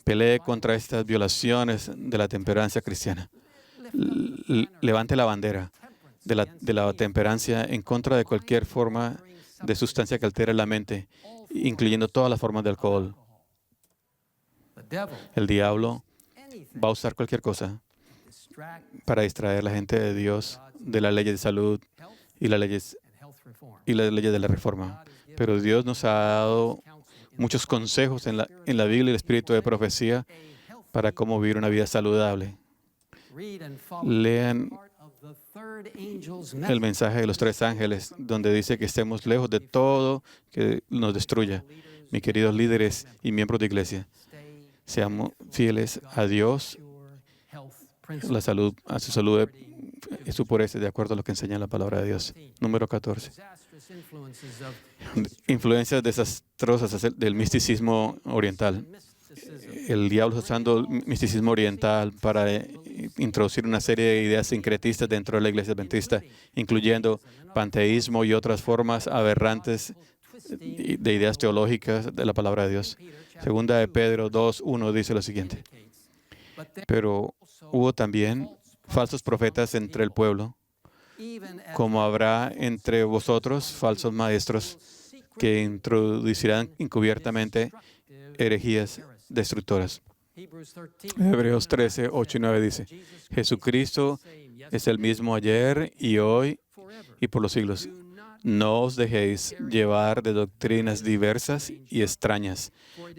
Pelee contra estas violaciones de la temperancia cristiana. Levante la bandera de la temperancia en contra de cualquier forma de sustancia que altere la mente, incluyendo todas las formas de alcohol. El diablo va a usar cualquier cosa para distraer a la gente de Dios de las leyes de salud y las leyes de la reforma. Pero Dios nos ha dado muchos consejos en la Biblia y el espíritu de profecía para cómo vivir una vida saludable. Lean el mensaje de los 3 ángeles, donde dice que estemos lejos de todo que nos destruya. Mis queridos líderes y miembros de iglesia, seamos fieles a Dios, a su salud y su pureza, de acuerdo a lo que enseña la palabra de Dios. Número 14. Influencias desastrosas del misticismo oriental. El diablo está usando el misticismo oriental para introducir una serie de ideas sincretistas dentro de la iglesia adventista, incluyendo panteísmo y otras formas aberrantes de ideas teológicas de la palabra de Dios. Segunda de Pedro 2:1 dice lo siguiente: pero hubo también falsos profetas entre el pueblo, como habrá entre vosotros falsos maestros que introducirán encubiertamente herejías destructoras. Hebreos 13:8 y 9 dice: Jesucristo es el mismo ayer y hoy y por los siglos. No os dejéis llevar de doctrinas diversas y extrañas,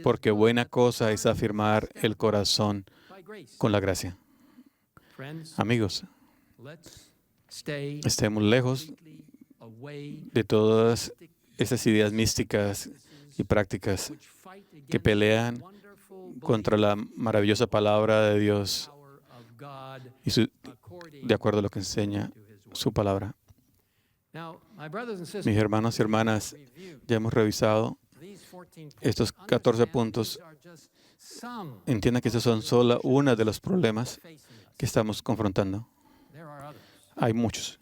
porque buena cosa es afirmar el corazón con la gracia. Amigos, estemos lejos de todas esas ideas místicas y prácticas que pelean contra la maravillosa palabra de Dios y de acuerdo a lo que enseña su palabra. Mis hermanos y hermanas, ya hemos revisado estos 14 puntos. Entiendan que estos son solo uno de los problemas que estamos confrontando. Hay muchos.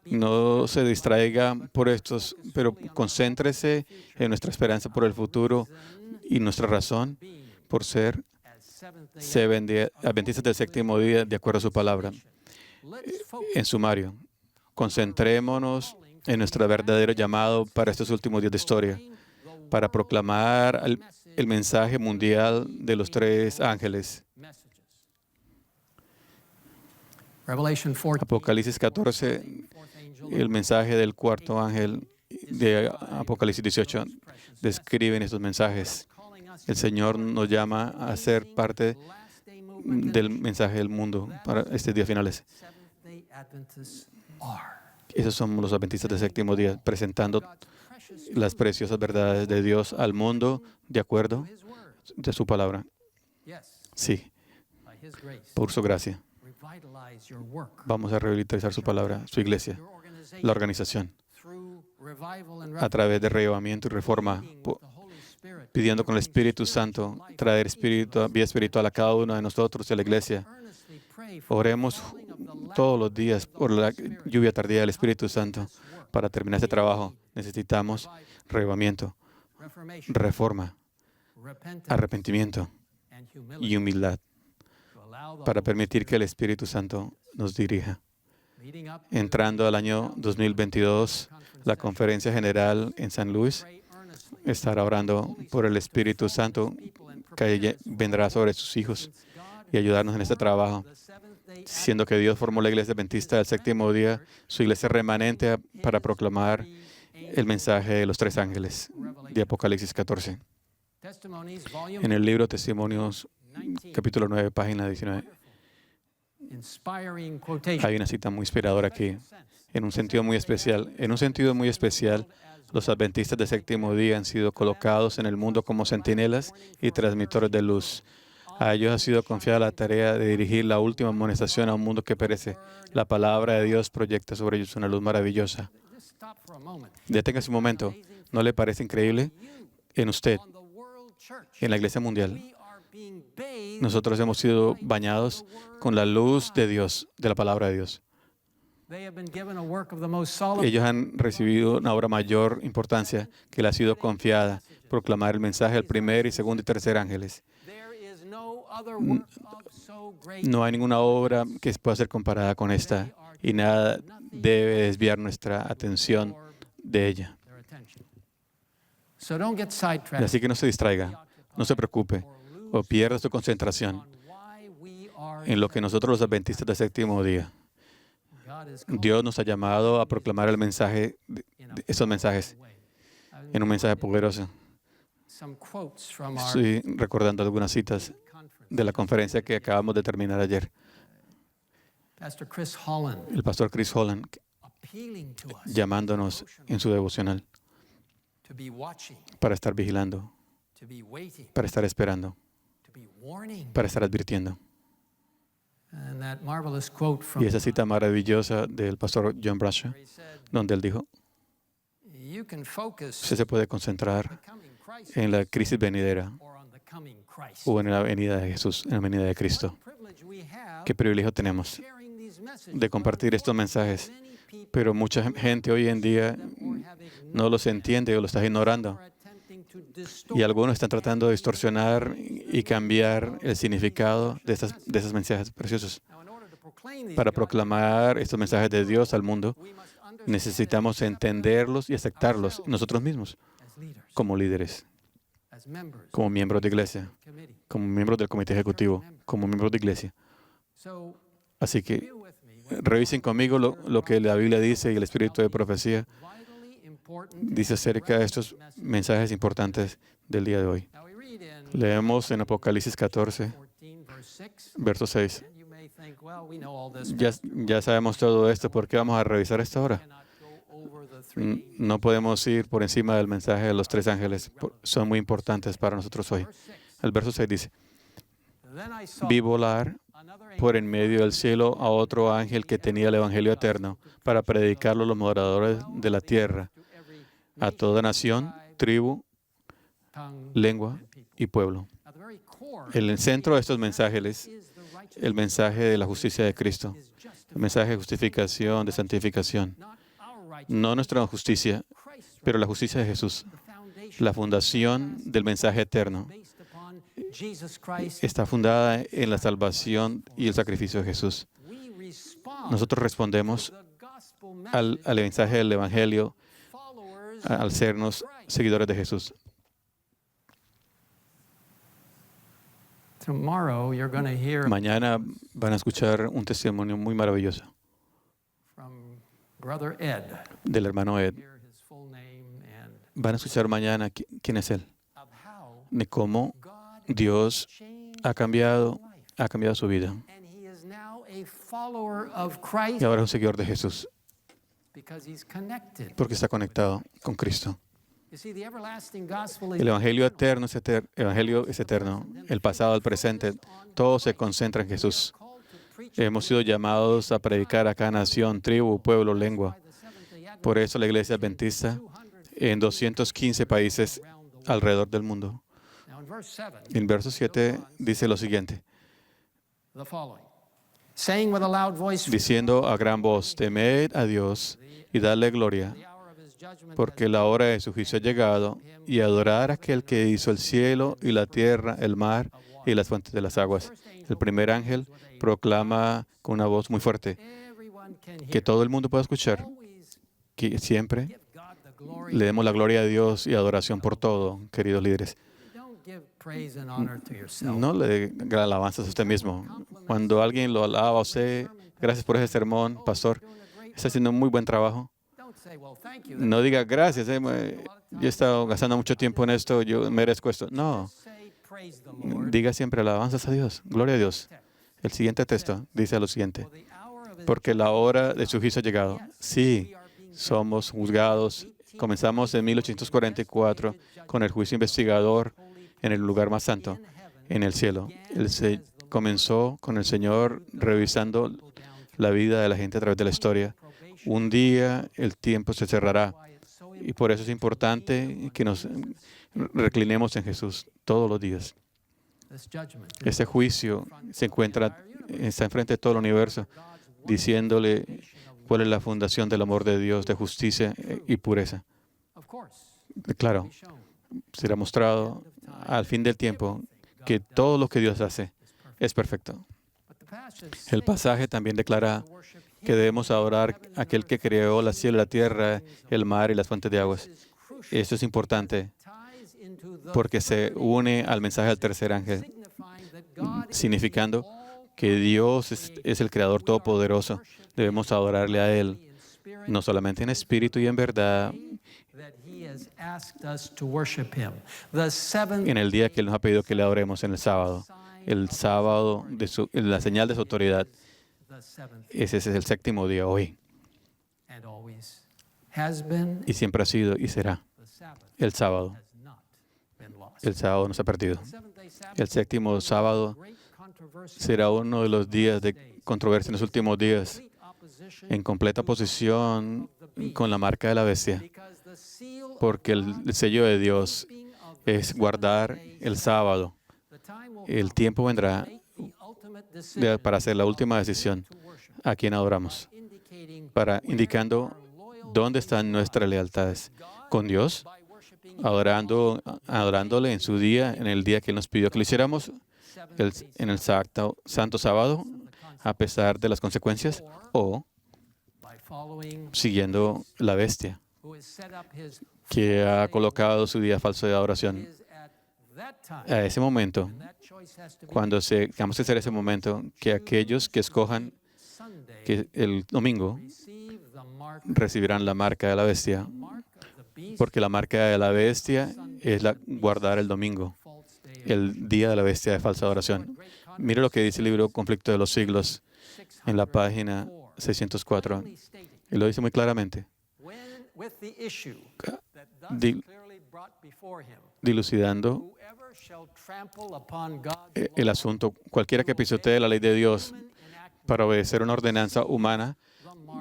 No se distraiga por estos, pero concéntrese en nuestra esperanza por el futuro y nuestra razón por ser adventistas del séptimo día de acuerdo a su palabra. En sumario, concentrémonos en nuestro verdadero llamado para estos últimos días de historia, para proclamar el mensaje mundial de los tres ángeles. Apocalipsis 14, el mensaje del cuarto ángel de Apocalipsis 18 describen estos mensajes. El Señor nos llama a ser parte del mensaje del mundo para estos días finales. Esos son los adventistas del séptimo día, presentando las preciosas verdades de Dios al mundo de acuerdo a su palabra. Sí, por su gracia. Vamos a revitalizar su palabra, su iglesia, la organización, a través de reavivamiento y reforma, pidiendo con el Espíritu Santo traer vida espiritual a cada uno de nosotros y a la iglesia. Oremos todos los días por la lluvia tardía del Espíritu Santo para terminar este trabajo. Necesitamos reavivamiento, reforma, arrepentimiento y humildad para permitir que el Espíritu Santo nos dirija. Entrando al año 2022, la Conferencia General en San Luis estará orando por el Espíritu Santo que vendrá sobre sus hijos y ayudarnos en este trabajo. Siendo que Dios formó la iglesia adventista del séptimo día, su iglesia remanente para proclamar el mensaje de los tres ángeles de Apocalipsis 14. En el libro Testimonios, capítulo 9, página 19, hay una cita muy inspiradora aquí, en un sentido muy especial. En un sentido muy especial, los adventistas del séptimo día han sido colocados en el mundo como centinelas y transmisores de luz. A ellos ha sido confiada la tarea de dirigir la última amonestación a un mundo que perece. La palabra de Dios proyecta sobre ellos una luz maravillosa. Deténgase un momento. ¿No le parece increíble? En usted, en la Iglesia Mundial, nosotros hemos sido bañados con la luz de Dios, de la palabra de Dios. Ellos han recibido una obra mayor importancia que le ha sido confiada, proclamar el mensaje al primer y segundo y tercer ángeles. No hay ninguna obra que pueda ser comparada con esta y nada debe desviar nuestra atención de ella. Así que no se distraiga, no se preocupe o pierda su concentración en lo que nosotros los adventistas del séptimo día. Dios nos ha llamado a proclamar el mensaje, esos mensajes, en un mensaje poderoso. Estoy recordando algunas citas de la conferencia que acabamos de terminar ayer. El pastor Chris Holland llamándonos en su devocional para estar vigilando, para estar esperando, para estar advirtiendo. Y esa cita maravillosa del pastor John Bradshaw, donde él dijo, usted se puede concentrar en la crisis venidera o en la venida de Jesús, en la venida de Cristo. Qué privilegio tenemos de compartir estos mensajes, pero mucha gente hoy en día no los entiende o los está ignorando. Y algunos están tratando de distorsionar y cambiar el significado de esos mensajes preciosos. Para proclamar estos mensajes de Dios al mundo, necesitamos entenderlos y aceptarlos nosotros mismos, como líderes, como miembros de iglesia, como miembros del comité ejecutivo, como miembros de iglesia. Así que revisen conmigo lo que la Biblia dice y el espíritu de profecía dice acerca de estos mensajes importantes del día de hoy. Leemos en Apocalipsis 14, verso 6. Ya sabemos todo esto, ¿por qué vamos a revisar esto ahora? No podemos ir por encima del mensaje de los tres ángeles, son muy importantes para nosotros hoy. El verso 6 dice, Then I saw vi volar another por angel en medio del cielo a otro ángel que tenía el Evangelio eterno para predicarlo a los moradores de la tierra, to every a toda nación, tribu, tongue lengua and people. y pueblo. At the very core El centro de estos mensajes es is the righteousness el mensaje de la justicia de Cristo, is justified, el mensaje de justificación, de santificación. not our righteousness, No nuestra justicia, Christ's pero la justicia de Jesús. the foundation La fundación del mensaje eterno based upon Jesus Christ. está fundada en la salvación y el sacrificio de Jesús. We respond Nosotros respondemos to the gospel al message mensaje del Evangelio followers al sernos seguidores de Jesús. Tomorrow you're going to hear Mañana van a escuchar un testimonio muy maravilloso from Brother Ed. del hermano Ed. Hear his full name and Van a escuchar mañana quién es él, of how de cómo God Dios changed ha cambiado, his life. ha cambiado su vida. And he is now a follower of Christ Y ahora es un seguidor de Jesús because he's connected. porque está conectado con Cristo. You see, the everlasting gospel is El Evangelio eterno es Evangelio es eterno. El pasado, el presente, todo se concentra en Jesús. called to preach Hemos sido llamados a predicar a cada nación, tribu, pueblo, lengua. by the Seventh-day Adventist Por eso la Iglesia Adventista 200 en 215 países around the world. alrededor del mundo. Now in verse 7, En verso 7 dice lo siguiente, the following. Saying with a loud voice, diciendo a gran voz, temed a Dios y dadle gloria, the hour of his judgment porque la hora de su juicio ha llegado, y adorar a aquel que hizo el cielo y la tierra, el mar y las fuentes de las aguas. El primer ángel proclama con una voz muy fuerte, everyone can que hear. todo el mundo pueda escuchar, Always que siempre give God the glory. le demos la gloria a Dios y adoración por todo, queridos líderes. Don't give praise and honor to yourself. No le dé alabanzas a usted mismo. Cuando alguien lo alaba a usted, gracias por ese sermón, pastor, está haciendo un muy buen trabajo. Don't say, well, thank you. No diga gracias, yo he estado gastando mucho tiempo en esto, yo merezco esto. No, Say, praise the Lord. diga siempre alabanzas a Dios, gloria a Dios. El siguiente texto dice lo siguiente, For the hour of his porque la hora de su juicio ha llegado. Sí, somos juzgados. Comenzamos en 1844 con el juicio investigador en el lugar más santo, en el cielo. Comenzó con el Señor revisando la vida de la gente a través de la historia. Un día el tiempo se cerrará y por eso es importante que nos reclinemos en Jesús todos los días. this judgment Este juicio está enfrente de todo el universo, diciéndole cuál es la fundación del amor de Dios, de justicia y pureza. of course Claro, be shown será mostrado al fin del tiempo que todo lo que Dios hace es perfecto. but the passage El pasaje también declara to worship que debemos adorar a aquel que creó la cielo, la tierra, el mar y las fuentes de aguas. is crucial. Esto es importante Ties into the porque se une al mensaje del tercer ángel, signifying that God significando que Dios es el Creador Todopoderoso. Debemos adorarle a Él, in spirit no solamente en espíritu y en verdad, that he has asked us to worship him. The seventh en el día que Él nos ha pedido que le adoremos en el sábado. El sábado, la señal de su autoridad, the seventh ese es el séptimo día hoy. and always has been Y siempre ha sido y será the Sabbath el sábado. has not been lost. El sábado no se ha perdido. The seventh-day Sabbath El séptimo sábado great controversy será uno de los días de controversia en los últimos días, complete opposition en completa posición con la marca de la bestia, because the seal porque el sello de Dios of the es guardar el sábado. the time will El tiempo vendrá make the ultimate decision para hacer la última decisión to worship, a quien adoramos, indicating indicando dónde están nuestras lealtades con Dios, by worshiping adorándole en su día, en el día que Él nos pidió que lo hiciéramos, en el santo sábado, a pesar de las consecuencias, o by following siguiendo la bestia who has set up his que ha colocado su día falso de adoración. is at that time. A ese momento, That choice has to be cuando vamos a hacer ese momento, que aquellos que escojan Sunday que el domingo receive the mark recibirán la marca de la bestia, of the beast, porque la marca de la bestia es guardar el domingo, false day, el día de la bestia de falsa adoración. Mire lo que dice el libro Conflicto de los Siglos en la página 604. clearly stating, Y lo dice muy claramente, with the issue that thus Dil- clearly brought before him, dilucidando whoever shall el asunto, cualquiera que pisotee la ley de Dios para obedecer una ordenanza humana,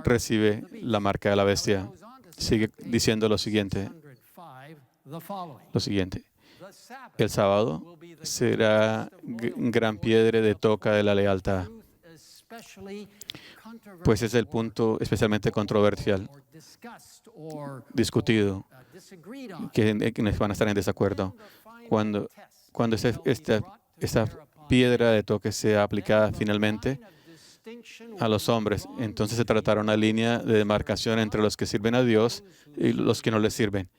recibe la marca de la bestia. Sigue diciendo lo siguiente. El sábado será gran piedra de toca de la lealtad, pues es el punto especialmente controversial, discutido, quienes van a estar en desacuerdo. Cuando esta piedra de toque sea aplicada finalmente a los hombres, entonces se tratará una línea de demarcación entre los que sirven a Dios y los que no le sirven.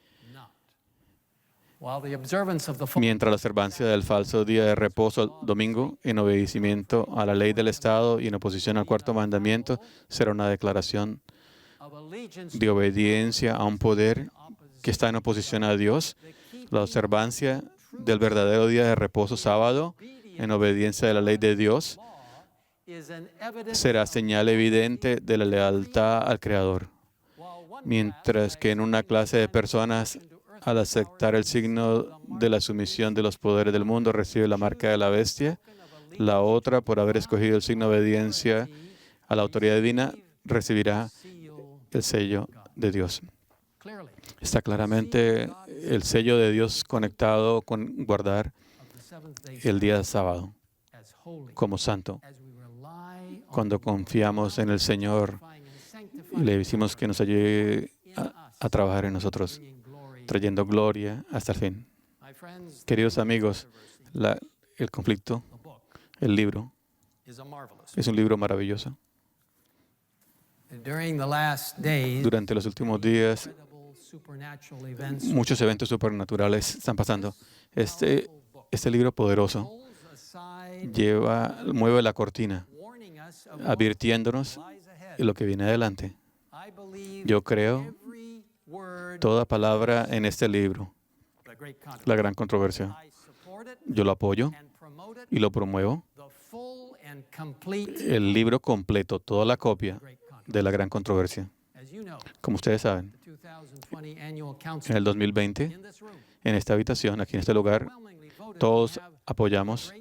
Mientras la observancia del falso día de reposo, domingo, en obedecimiento a la ley del Estado y en oposición al cuarto mandamiento, será una declaración de obediencia a un poder que está en oposición a Dios. La observancia del verdadero día de reposo, sábado, en obediencia a la ley de Dios, será señal evidente de la lealtad al Creador. Mientras que en una clase de personas, al aceptar el signo de la sumisión de los poderes del mundo, recibe la marca de la bestia, la otra, por haber escogido el signo de obediencia a la autoridad divina, recibirá el sello de Dios. Está claramente el sello de Dios conectado con guardar el día de sábado como santo. Cuando confiamos en el Señor y le decimos que nos ayude a trabajar en nosotros, trayendo gloria hasta el fin. Queridos amigos, el conflicto, el libro, es un libro maravilloso. Durante los últimos días, muchos eventos supernaturales están pasando. Este libro poderoso mueve la cortina, advirtiéndonos de lo que viene adelante. Yo creo toda palabra en este libro, la gran controversia. Yo lo apoyo y lo promuevo. El libro completo, toda la copia de la gran controversia. Como ustedes saben, en el 2020, en esta habitación, aquí en este lugar, todos apoyamos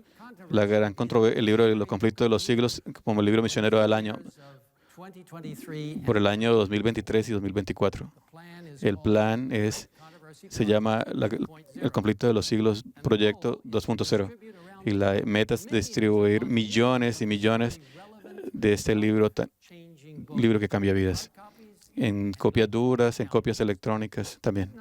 el libro de los conflictos de los siglos como el libro misionero del año por el año 2023 y 2024. El plan se llama el conflicto de los siglos Proyecto 2.0 y la meta es distribuir millones y millones de este libro que cambia vidas, en copias duras, en copias electrónicas también.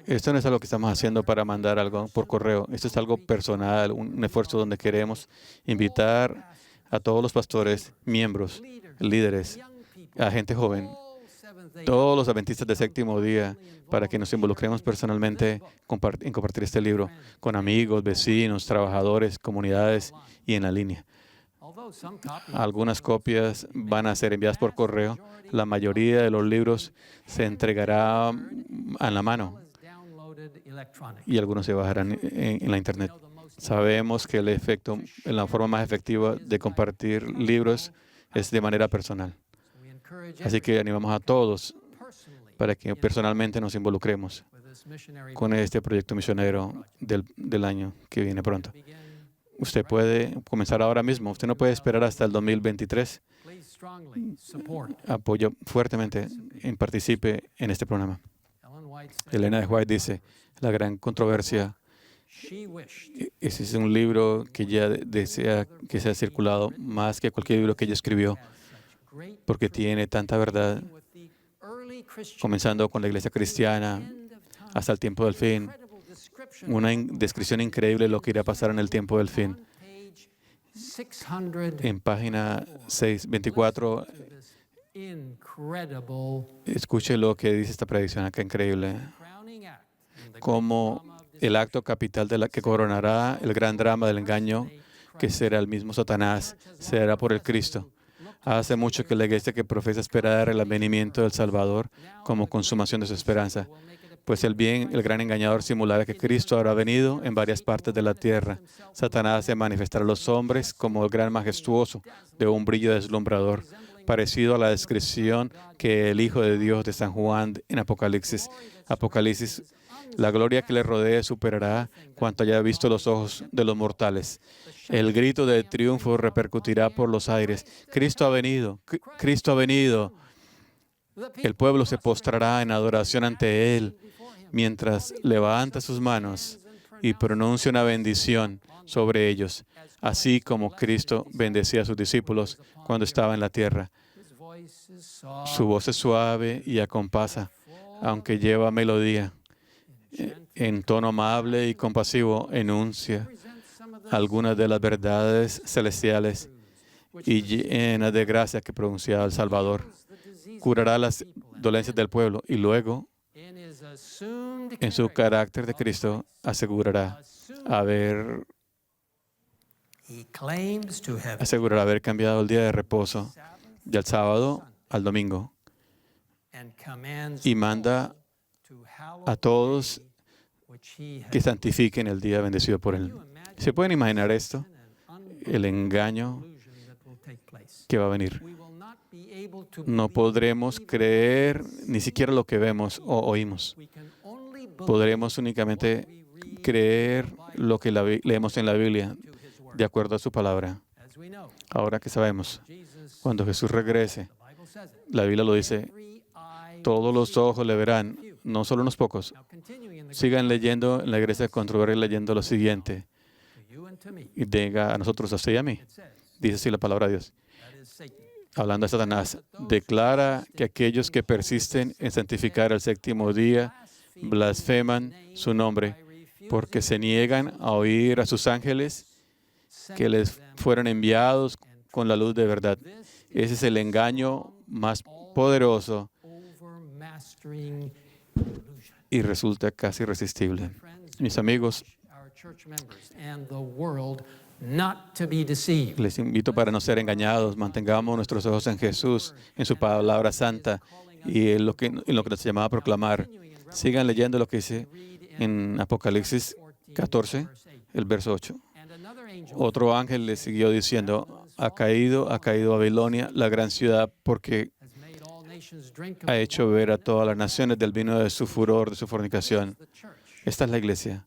Esto no es algo que estamos haciendo para mandar algo por correo. Esto es algo personal, un esfuerzo donde queremos invitar a todos los pastores, miembros, líderes, a gente joven, todos los adventistas de séptimo día, para que nos involucremos personalmente en compartir este libro con amigos, vecinos, trabajadores, comunidades y en la línea. Algunas copias van a ser enviadas por correo. La mayoría de los libros se entregará a la mano y algunos se bajarán en la internet. Sabemos que la forma más efectiva de compartir libros es de manera personal. Así que animamos a todos para que personalmente nos involucremos con este proyecto misionero del año que viene pronto. Usted puede comenzar ahora mismo. Usted no puede esperar hasta el 2023. Apoyo fuertemente y participe en este programa. Elena de White dice, la gran controversia. Ese es un libro que ella desea que sea circulado más que cualquier libro que ella escribió, porque tiene tanta verdad, comenzando con la iglesia cristiana hasta el tiempo del fin. Una descripción increíble de lo que irá a pasar en el tiempo del fin. En página 624, escuche lo que dice esta predicción acá increíble. Como el acto capital que coronará el gran drama del engaño, que será el mismo Satanás, será por el Cristo. Hace mucho que la iglesia que profesa esperar el advenimiento del Salvador como consumación de su esperanza. Pues el gran engañador simulará que Cristo habrá venido en varias partes de la tierra. Satanás se manifestará a los hombres como el gran majestuoso, de un brillo deslumbrador, parecido a la descripción que el Hijo de Dios de San Juan en Apocalipsis. La gloria que le rodee superará cuanto haya visto los ojos de los mortales. El grito de triunfo repercutirá por los aires. Cristo ha venido, Cristo ha venido. El pueblo se postrará en adoración ante Él mientras levanta sus manos y pronuncia una bendición sobre ellos, así como Cristo bendecía a sus discípulos cuando estaba en la tierra. Su voz es suave y acompasa, aunque lleva melodía. En tono amable y compasivo enuncia algunas de las verdades celestiales y llena de gracia que pronunciaba el Salvador. Curará las dolencias del pueblo y luego, en su carácter de Cristo, asegurará haber cambiado el día de reposo del sábado al domingo y manda a todos que santifiquen el día bendecido por Él. ¿Se pueden imaginar esto? El engaño que va a venir. No podremos creer ni siquiera lo que vemos o oímos. Podremos únicamente creer lo que leemos en la Biblia, de acuerdo a su palabra. Ahora que sabemos, cuando Jesús regrese, la Biblia lo dice, todos los ojos le verán, no solo unos pocos. Sigan leyendo en la iglesia de Controversia, leyendo lo siguiente. Y diga a nosotros, a usted y a mí. Dice así la palabra de Dios. Hablando de Satanás, declara que aquellos que persisten en santificar el séptimo día blasfeman su nombre, porque se niegan a oír a sus ángeles que les fueron enviados con la luz de verdad. Ese es el engaño más poderoso y resulta casi irresistible. Mis amigos, les invito para no ser engañados. Mantengamos nuestros ojos en Jesús, en su palabra santa y en lo que nos llamaba a proclamar. Sigan leyendo lo que dice en Apocalipsis 14, el verso 8. Otro ángel le siguió diciendo, ha caído Babilonia, la gran ciudad, porque ha hecho beber a todas las naciones del vino de su furor, de su fornicación. Esta es la iglesia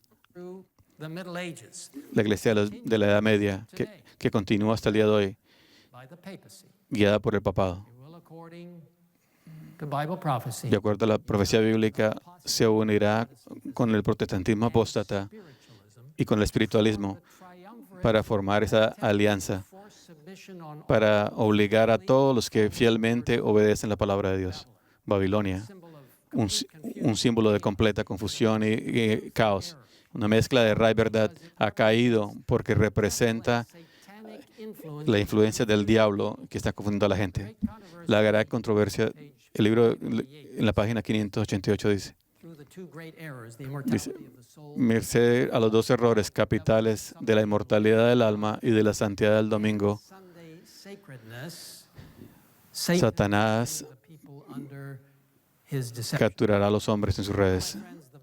de la Edad Media, que continúa hasta el día de hoy, guiada por el papado. De acuerdo a la profecía bíblica, se unirá con el protestantismo apóstata y con el espiritualismo para formar esa alianza, para obligar a todos los que fielmente obedecen la palabra de Dios. Babilonia, un símbolo de completa confusión y caos. Una mezcla de ra y verdad ha caído porque representa la influencia del diablo que está confundiendo a la gente. La gran controversia, el libro en la página 588 dice, merced a los dos errores capitales de la inmortalidad del alma y de la santidad del domingo, Satanás capturará a los hombres en sus redes.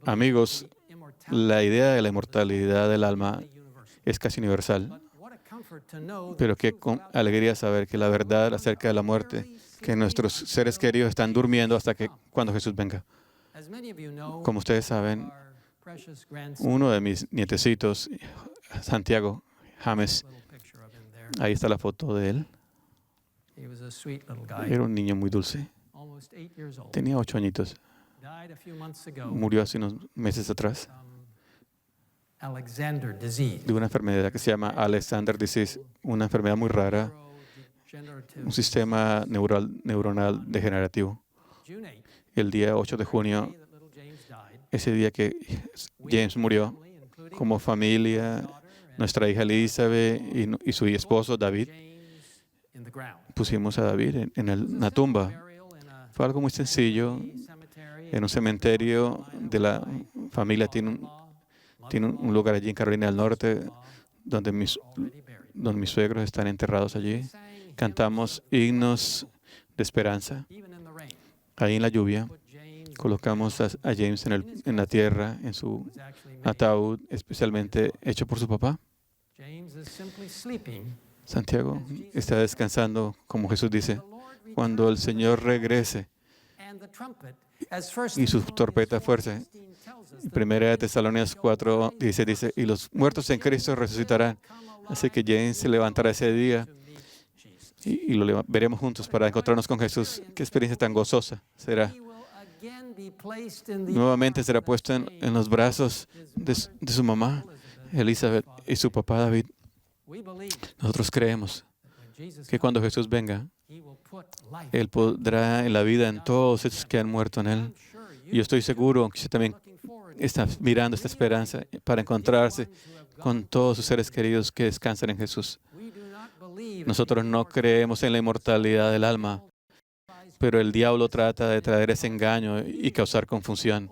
Amigos, la idea de la inmortalidad del alma es casi universal. Pero qué alegría saber que la verdad acerca de la muerte, que nuestros seres queridos están durmiendo hasta que cuando Jesús venga. Como ustedes saben, uno de mis nietecitos, Santiago James, ahí está la foto de él. Era un niño muy dulce. Tenía 8 añitos. Murió hace unos meses atrás de una enfermedad que se llama Alexander Disease, una enfermedad muy rara, un sistema neuronal degenerativo. El día 8 de junio, ese día que James murió, como familia, nuestra hija Elizabeth y su esposo David, pusimos a David en una tumba. Fue algo muy sencillo. En un cementerio de la familia tiene un lugar allí en Carolina del Norte donde mis suegros están enterrados allí. Cantamos himnos de esperanza. Ahí en la lluvia colocamos a James en la tierra, en su ataúd, especialmente hecho por su papá. Santiago está descansando, como Jesús dice, cuando el Señor regrese y su trompeta fuerte. Primera de Tesalonicenses 4 dice, y los muertos en Cristo resucitarán. Así que James se levantará ese día y veremos juntos para encontrarnos con Jesús. Qué experiencia tan gozosa será. Nuevamente será puesto en los brazos de su mamá, Elizabeth, y su papá David. Nosotros creemos que cuando Jesús venga, Él pondrá en la vida en todos esos que han muerto en Él. Y yo estoy seguro que usted también está mirando esta esperanza para encontrarse con todos sus seres queridos que descansan en Jesús. Nosotros no creemos en la inmortalidad del alma, pero el diablo trata de traer ese engaño y causar confusión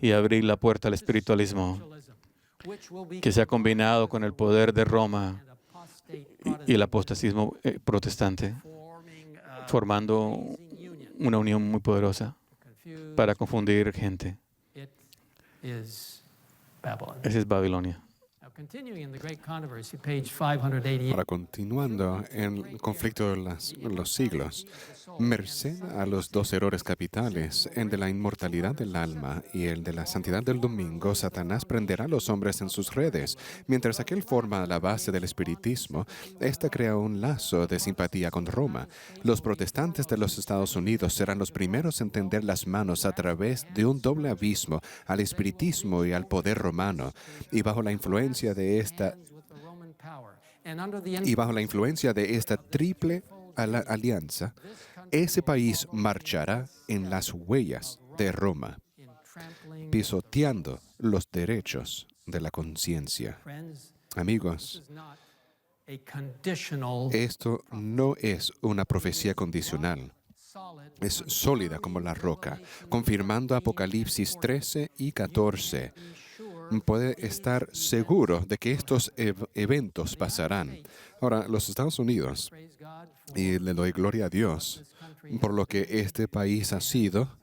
y abrir la puerta al espiritualismo, que se ha combinado con el poder de Roma y el apostatismo protestante, formando una unión muy poderosa para confundir gente. Esa es Babilonia. Ahora, continuando en el conflicto de los siglos, merced a los dos errores capitales, el de la inmortalidad del alma y el de la santidad del domingo, Satanás prenderá a los hombres en sus redes. Mientras aquel forma la base del espiritismo, esta crea un lazo de simpatía con Roma. Los protestantes de los Estados Unidos serán los primeros en tender las manos a través de un doble abismo al espiritismo y al poder romano, y bajo la influencia de esta triple alianza, ese país marchará en las huellas de Roma, pisoteando los derechos de la conciencia. Amigos, esto no es una profecía condicional. Es sólida como la roca, confirmando Apocalipsis 13 y 14. Puede estar seguro de que estos eventos pasarán. Ahora, los Estados Unidos, y le doy gloria a Dios por lo que este país ha sido,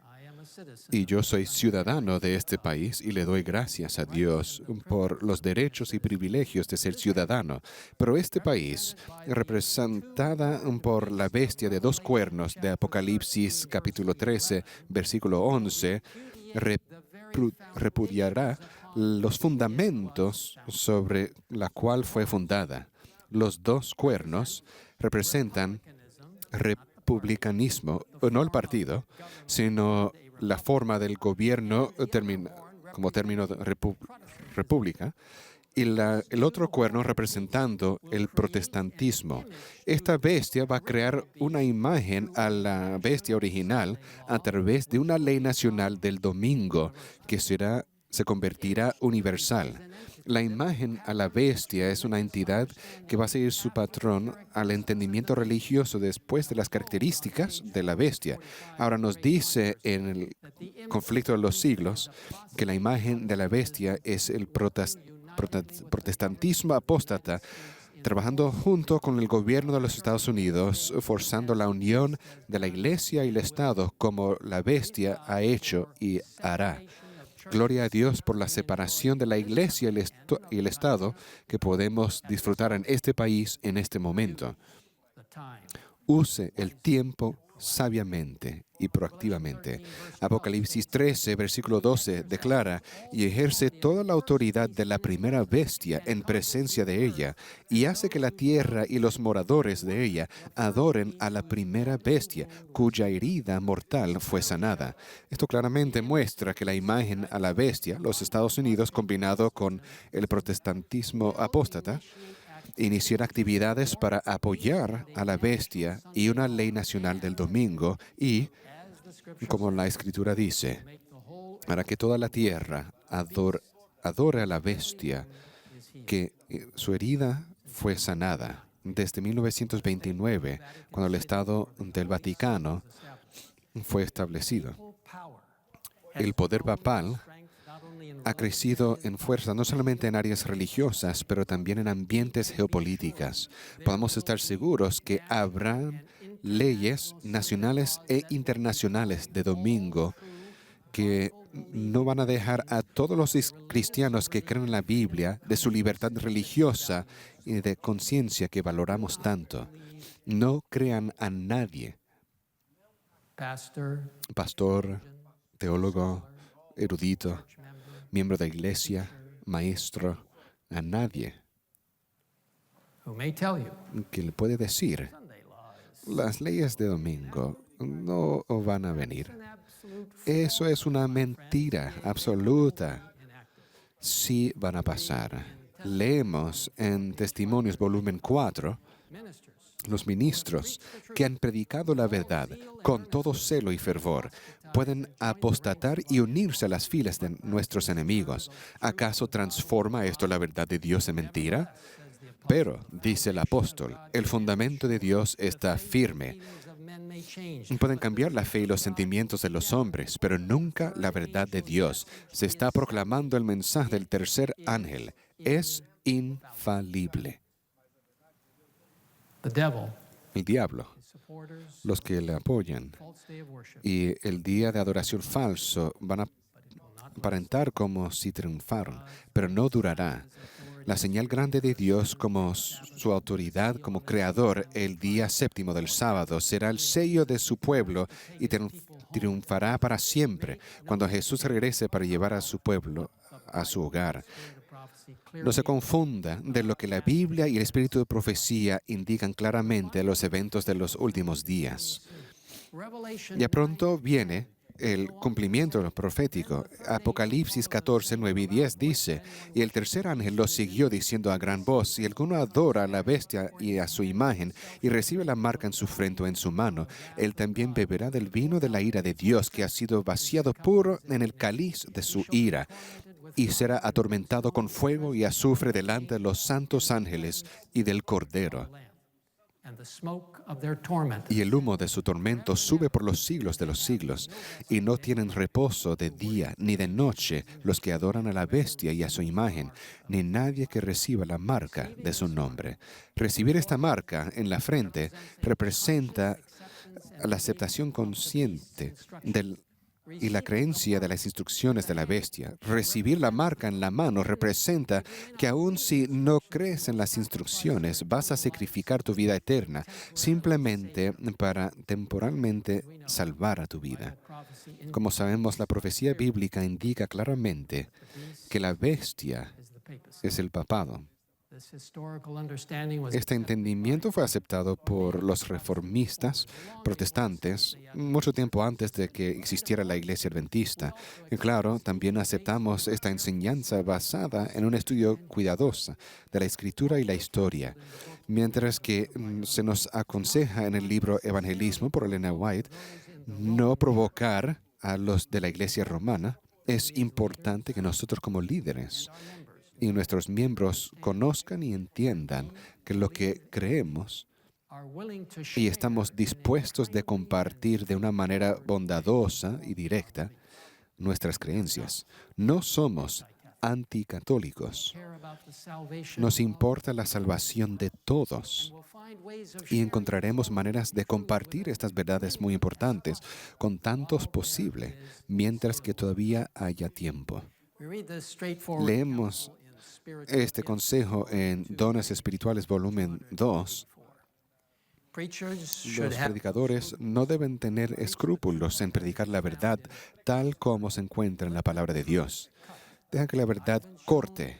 y yo soy ciudadano de este país y le doy gracias a Dios por los derechos y privilegios de ser ciudadano. Pero este país, representada por la bestia de dos cuernos de Apocalipsis capítulo 13, versículo 11, repudiará los fundamentos sobre la cual fue fundada. Los dos cuernos representan republicanismo, no el partido, sino la forma del gobierno como término de república, y el otro cuerno representando el protestantismo. Esta bestia va a crear una imagen a la bestia original a través de una ley nacional del domingo que se convertirá universal. La imagen a la bestia es una entidad que va a seguir su patrón al entendimiento religioso después de las características de la bestia. Ahora nos dice en el conflicto de los siglos que la imagen de la bestia es el protestantismo apóstata, trabajando junto con el gobierno de los Estados Unidos, forzando la unión de la Iglesia y el Estado como la bestia ha hecho y hará. Gloria a Dios por la separación de la Iglesia y el Estado que podemos disfrutar en este país en este momento. Use el tiempo sabiamente y proactivamente. Apocalipsis 13, versículo 12, declara: y ejerce toda la autoridad de la primera bestia en presencia de ella, y hace que la tierra y los moradores de ella adoren a la primera bestia, cuya herida mortal fue sanada. Esto claramente muestra que la imagen a la bestia, los Estados Unidos combinado con el protestantismo apóstata, iniciar actividades para apoyar a la bestia y una ley nacional del domingo y, como la Escritura dice, para que toda la tierra adore a la bestia, que su herida fue sanada. Desde 1929, cuando el Estado del Vaticano fue establecido, el poder papal ha crecido en fuerza no solamente en áreas religiosas, pero también en ambientes geopolíticas. Podemos estar seguros que habrá leyes nacionales e internacionales de domingo que no van a dejar a todos los cristianos que creen en la Biblia de su libertad religiosa y de conciencia que valoramos tanto. No crean a nadie pastor, teólogo, erudito, miembro de iglesia, maestro, a nadie who may tell you que le puede decir, Sunday laws las leyes de domingo no van a venir. an absolute Eso es una mentira absoluta. inactive. Sí van a pasar. Leemos en Testimonios, volumen 4, Ministers los ministros que han predicado la verdad con todo celo y fervor pueden apostatar y unirse a las filas de nuestros enemigos. ¿Acaso transforma esto la verdad de Dios en mentira? Pero, dice el apóstol, el fundamento de Dios está firme. feelings of men may change, Pueden cambiar la fe y los sentimientos de los hombres, pero nunca la verdad de Dios. Se está proclamando el mensaje del tercer ángel. Es infalible. the devil, El diablo, his supporters, los que le apoyan false day of worship, y el día de adoración falso van a aparentar como si triunfaron, pero no durará. La señal grande de Dios como su autoridad como creador el día séptimo del sábado será el sello de su pueblo y triunfará para siempre cuando Jesús regrese para llevar a su pueblo a su hogar. spirit of prophecy No se clearly confunda de lo que la Biblia y el espíritu de profecía indican claramente los eventos de los últimos días. Revelation Ya pronto viene el cumplimiento de lo profético. Apocalipsis 14, 9 y 10 dice, y el tercer ángel lo siguió diciendo a gran voz, si alguno adora a la bestia y a su imagen y recibe la marca en su frente o en su mano, él también beberá del vino de la ira de Dios que ha sido vaciado puro en el cáliz de su ira y será atormentado con fuego y azufre delante de los santos ángeles y del Cordero. and the smoke of their torment Y el humo de su tormento sube por los siglos de los siglos, y no tienen reposo de día ni de noche los que adoran a la bestia y a su imagen, ni nadie que reciba la marca de su nombre. Recibir esta marca en la frente representa la aceptación consciente y la creencia de las instrucciones de la bestia. Recibir la marca en la mano representa que aun si no crees en las instrucciones, vas a sacrificar tu vida eterna simplemente para temporalmente salvar a tu vida. prophecy Como sabemos, la profecía bíblica indica claramente que la bestia is the papacy. es el papado. This historical understanding was Este entendimiento fue aceptado por los reformistas protestantes mucho tiempo antes de que existiera la Iglesia Adventista. Y claro, también aceptamos esta enseñanza basada en un estudio cuidadoso de la Escritura y la historia. Mientras que se nos aconseja en el libro Evangelismo por Elena White no provocar a los de la Iglesia romana, es importante que nosotros como líderes y nuestros miembros conozcan y entiendan que lo que creemos are willing to y share estamos dispuestos de compartir de una manera bondadosa y directa nuestras creencias. No somos anticatólicos. care about the salvation Nos importa la salvación de todos we'll find ways of y sharing encontraremos maneras de compartir estas verdades muy importantes con tantos posible mientras que todavía haya tiempo. we read this straightforward Leemos counsel in spiritual este consejo en Dones Espirituales, volumen 2. preachers should Los have predicadores no deben tener escrúpulos en predicar la verdad tal como se encuentra en la palabra de Dios. Deja que la verdad corte.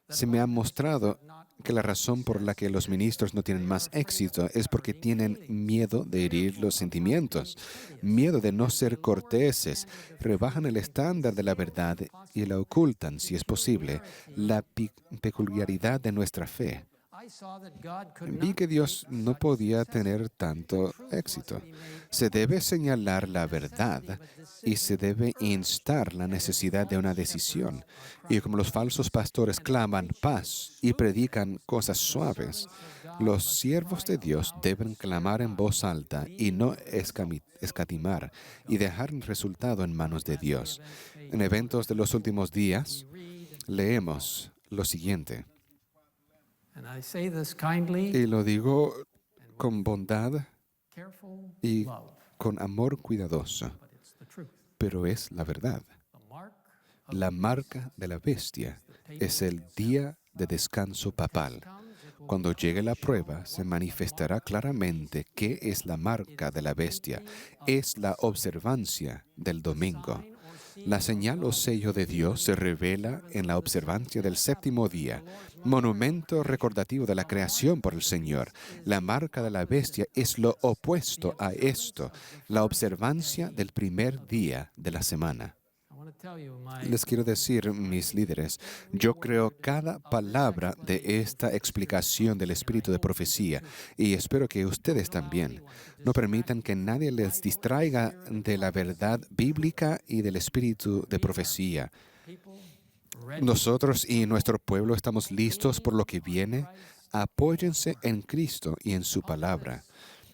Se me ha mostrado que la razón por la que los ministros no tienen más éxito es porque tienen miedo de herir los sentimientos, miedo de no ser corteses, rebajan el estándar de la verdad y la ocultan, si es posible, la peculiaridad de nuestra fe. I saw that God could Vi not que Dios no podía tener tanto éxito. Se debe señalar la verdad y se debe instar la necesidad de una decisión. Y como los falsos pastores claman paz y predican cosas suaves, los siervos de Dios deben clamar en voz alta y no escatimar y dejar el resultado en manos de Dios. En eventos de los últimos días, leemos lo siguiente. and I say this kindly Y lo digo con bondad careful y love con amor cuidadoso, but it's the truth pero es la verdad. the mark of La marca de la bestia es el día de descanso papal. Cuando llegue la prueba, se manifestará claramente qué es la marca de la bestia. Es la observancia del domingo. La señal o sello de Dios se revela en la observancia del séptimo día, monumento recordativo de la creación por el Señor. La marca de la bestia es lo opuesto a esto, la observancia del primer día de la semana. Les quiero decir, mis líderes, yo creo cada palabra de esta explicación del espíritu de profecía y espero que ustedes también. No permitan que nadie les distraiga de la verdad bíblica y del espíritu de profecía. Nosotros y nuestro pueblo estamos listos por lo que viene. Apóyense en Cristo y en su palabra.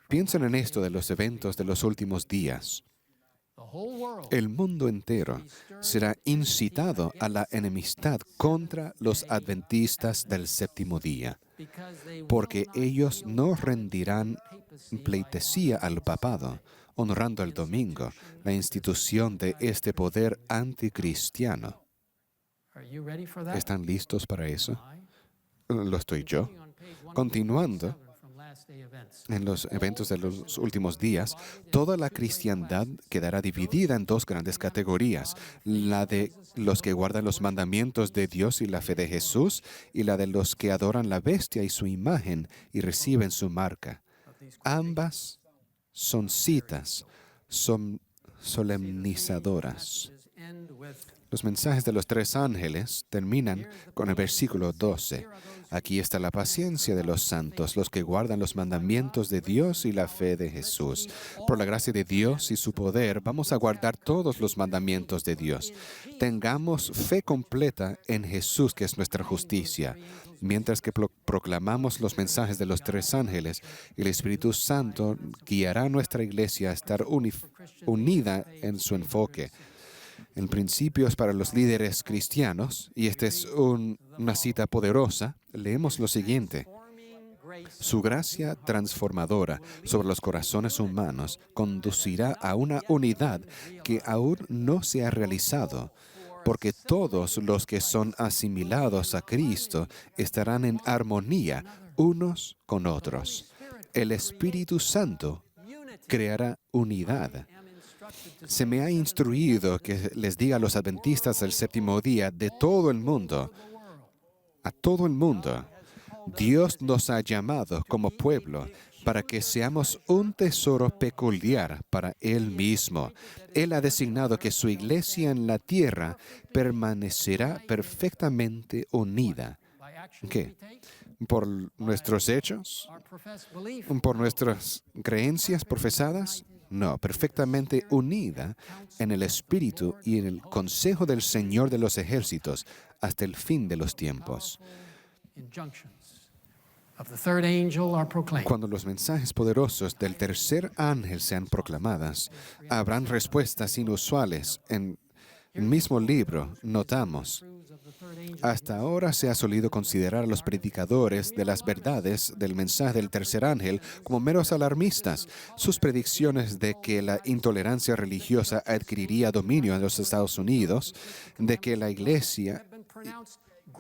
Piensen en esto de los eventos de los últimos días. El mundo entero será incitado a la enemistad contra los adventistas del séptimo día, porque ellos no rendirán pleitesía al papado, honrando el domingo, la institución de este poder anticristiano. ¿Están listos para eso? Lo estoy yo. Continuando, en los eventos de los últimos días, toda la cristiandad quedará dividida en dos grandes categorías, la de los que guardan los mandamientos de Dios y la fe de Jesús, y la de los que adoran la bestia y su imagen y reciben su marca. Ambas son citas, son solemnizadoras. Los mensajes de los tres ángeles terminan con el versículo 12. Aquí está la paciencia de los santos, los que guardan los mandamientos de Dios y la fe de Jesús. Por la gracia de Dios y su poder, vamos a guardar todos los mandamientos de Dios. Tengamos fe completa en Jesús, que es nuestra justicia. Mientras que proclamamos los mensajes de los tres ángeles, el Espíritu Santo guiará a nuestra iglesia a estar unida en su enfoque. En principios para los líderes cristianos, y esta es una cita poderosa, leemos lo siguiente. Su gracia transformadora sobre los corazones humanos conducirá a una unidad que aún no se ha realizado, porque todos los que son asimilados a Cristo estarán en armonía unos con otros. El Espíritu Santo creará unidad. Se me ha instruido que les diga a los adventistas del séptimo día de todo el mundo, a todo el mundo, Dios nos ha llamado como pueblo para que seamos un tesoro peculiar para Él mismo. Él ha designado que su iglesia en la tierra permanecerá perfectamente unida. ¿Qué? ¿Por nuestros hechos? ¿Por nuestras creencias profesadas? No, perfectamente unida en el Espíritu y en el consejo del Señor de los ejércitos hasta el fin de los tiempos. Cuando los mensajes poderosos del tercer ángel sean proclamadas, habrán respuestas inusuales. En el mismo libro notamos, hasta ahora se ha solido considerar a los predicadores de las verdades del mensaje del tercer ángel como meros alarmistas. Sus predicciones de que la intolerancia religiosa adquiriría dominio en los Estados Unidos, de que la Iglesia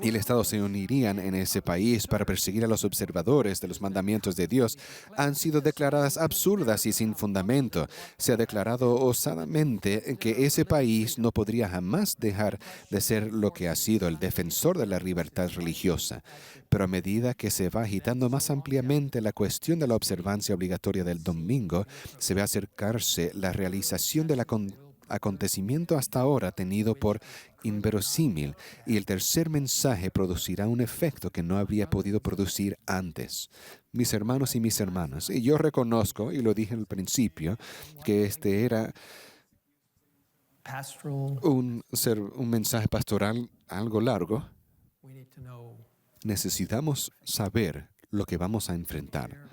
y el Estado se unirían en ese país para perseguir a los observadores de los mandamientos de Dios, han sido declaradas absurdas y sin fundamento. Se ha declarado osadamente que ese país no podría jamás dejar de ser lo que ha sido el defensor de la libertad religiosa. Pero a medida que se va agitando más ampliamente la cuestión de la observancia obligatoria del domingo, se ve acercarse la realización del acontecimiento hasta ahora tenido por inverosímil, y el tercer mensaje producirá un efecto que no habría podido producir antes. Mis hermanos y mis hermanas, y yo reconozco, y lo dije al principio, que este era un mensaje pastoral algo largo. Necesitamos saber lo que vamos a enfrentar.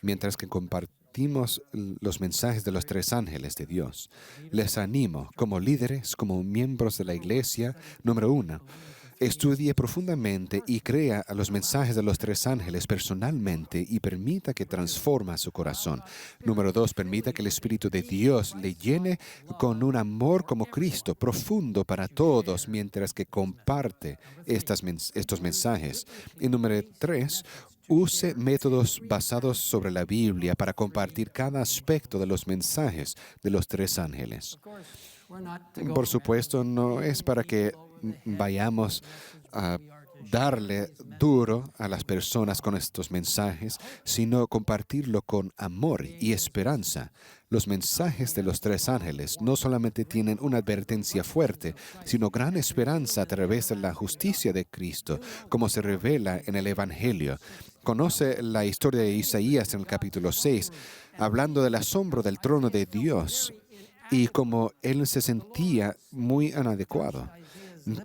Mientras que compartimos los mensajes de los tres ángeles de Dios, les animo como líderes, como miembros de la iglesia, número 1, estudie profundamente y crea a los mensajes de los tres ángeles personalmente y permita que transforme su corazón. Número 2, permita que el Espíritu de Dios le llene con un amor como Cristo, profundo para todos, mientras que comparte estos mensajes. Y número 3, use métodos basados sobre la Biblia para compartir cada aspecto de los mensajes de los tres ángeles. Por supuesto, no es para que vayamos a darle duro a las personas con estos mensajes, sino compartirlo con amor y esperanza. Los mensajes de los tres ángeles no solamente tienen una advertencia fuerte, sino gran esperanza a través de la justicia de Cristo, como se revela en el Evangelio. Conoce la historia de Isaías en el capítulo 6, hablando del asombro del trono de Dios y como él se sentía muy inadecuado.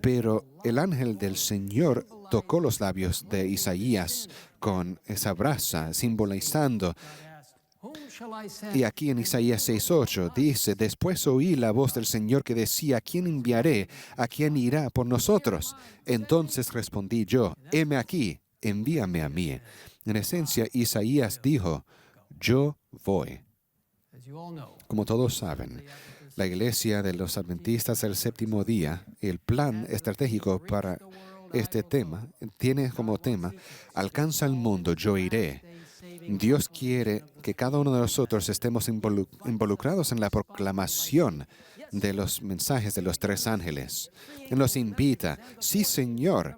Pero el ángel del Señor tocó los labios de Isaías con esa brasa, simbolizando. Y aquí en Isaías 6:8 dice, después oí la voz del Señor que decía, ¿a quién enviaré? ¿A quién irá por nosotros? Entonces respondí yo, heme aquí, envíame a mí. En esencia, Isaías dijo, yo voy. Como todos saben, la Iglesia de los Adventistas del Séptimo Día, el plan estratégico para este tema, tiene como tema, alcanza el mundo, yo iré. Dios quiere que cada uno de nosotros estemos involucrados en la proclamación de los mensajes de los tres ángeles. Él nos invita, sí Señor,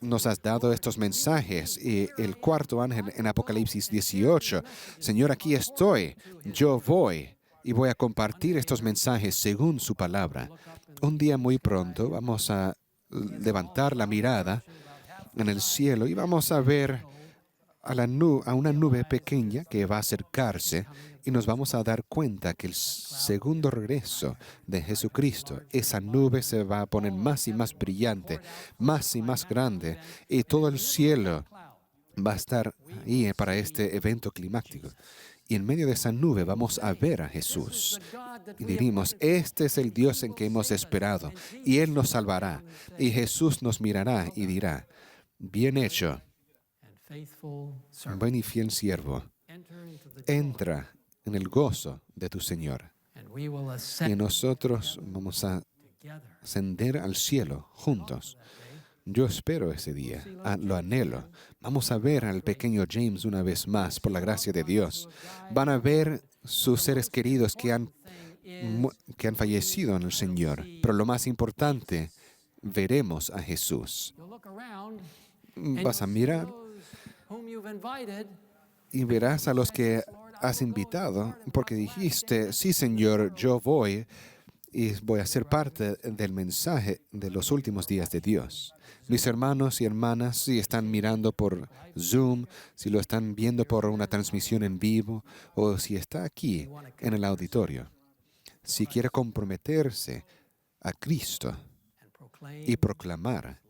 nos has dado estos mensajes. Y el cuarto ángel en Apocalipsis 18, Señor, aquí estoy, yo voy. Y voy a compartir estos mensajes según su palabra. Un día muy pronto vamos a levantar la mirada en el cielo y vamos a ver a una nube pequeña que va a acercarse y nos vamos a dar cuenta que el segundo regreso de Jesucristo, esa nube se va a poner más y más brillante, más y más grande, y todo el cielo va a estar ahí para este evento climático. Y en medio de esa nube vamos a ver a Jesús. Y dirimos, este es el Dios en que hemos esperado, y Él nos salvará. Y Jesús nos mirará y dirá, bien hecho, buen y fiel siervo, entra en el gozo de tu Señor. Y nosotros vamos a ascender al cielo juntos. Yo espero ese día, lo anhelo. Vamos a ver al pequeño James una vez más, por la gracia de Dios. Van a ver sus seres queridos que han fallecido en el Señor. Pero lo más importante, veremos a Jesús. Vas a mirar y verás a los que has invitado, porque dijiste, sí Señor, yo voy y voy a ser parte del mensaje de los últimos días de Dios. Mis hermanos y hermanas, si están mirando por Zoom, si lo están viendo por una transmisión en vivo, o si está aquí en el auditorio, si quiere comprometerse a Cristo y proclamar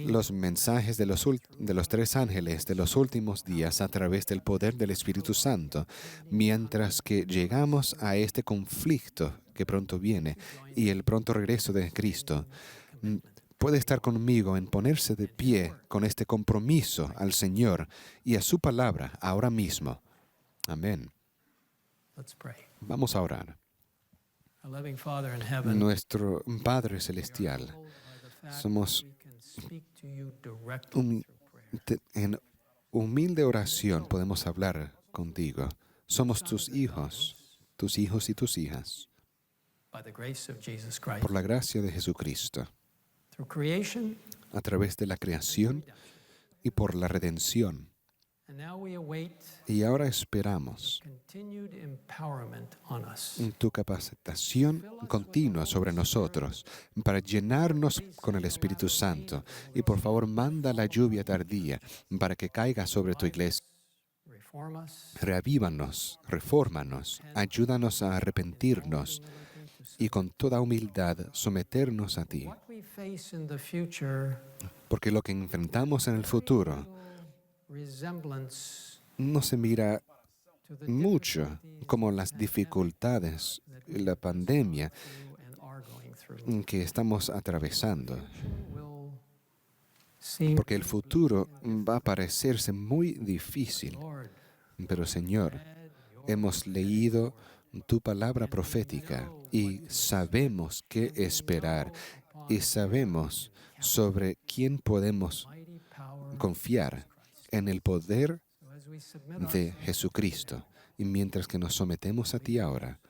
los mensajes de los tres ángeles de los últimos días a través del poder del Espíritu Santo, mientras que llegamos a este conflicto que pronto viene y el pronto regreso de Cristo, puede estar conmigo en ponerse de pie con este compromiso al Señor y a su palabra ahora mismo. Amén. Vamos a orar. Nuestro Padre Celestial, somos en humilde oración podemos hablar contigo. Somos tus hijos y tus hijas, por la gracia de Jesucristo, a través de la creación y por la redención. Y ahora esperamos tu capacitación continua sobre nosotros para llenarnos con el Espíritu Santo. Y por favor, manda la lluvia tardía para que caiga sobre tu iglesia. Reavívanos, refórmanos, ayúdanos a arrepentirnos y con toda humildad someternos a ti. Porque lo que enfrentamos en el futuro no se mira mucho como las dificultades, la pandemia que estamos atravesando. Porque el futuro va a parecerse muy difícil. Pero Señor, hemos leído tu palabra profética y sabemos qué esperar y sabemos sobre quién podemos confiar. en el poder So as we submit de ourselves, Jesucristo. Y mientras que nos sometemos a ti ahora,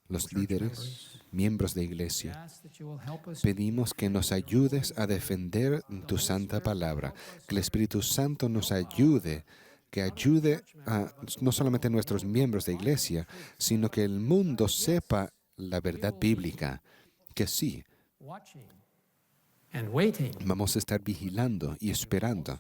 los líderes, miembros de we iglesia, ask that you will help us pedimos que nos ayudes a defender tu santa palabra, que el Espíritu Santo nos ayude, que ayude a no solamente a nuestros miembros de iglesia, sino que el mundo sepa la verdad bíblica, que sí, watching and waiting vamos a estar vigilando y esperando,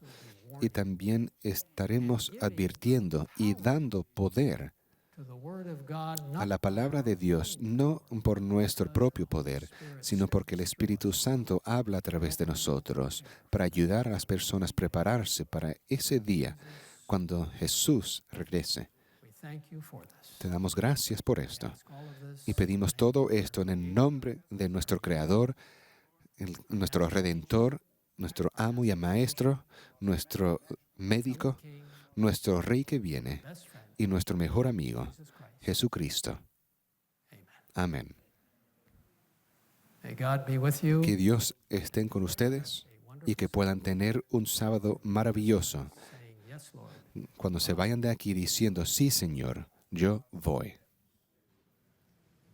y también estaremos advirtiendo y dando poder to the word of God, a not la palabra de Dios, no por nuestro propio poder, sino porque el Espíritu Santo habla a través de nosotros para ayudar a las personas a prepararse para ese día cuando Jesús regrese. we thank you for this. Te damos gracias por esto Ask all of this y pedimos todo esto en el nombre de nuestro Creador, nuestro Redentor, nuestro amo y maestro, nuestro médico, King, nuestro Rey que viene best friend, y nuestro mejor amigo, Jesus Christ. Jesucristo. Amen. Amén. May God be with you. Que Dios esté con ustedes y que puedan tener un sábado maravilloso Saying, yes, Lord. cuando se vayan de aquí diciendo, sí, Señor, yo voy.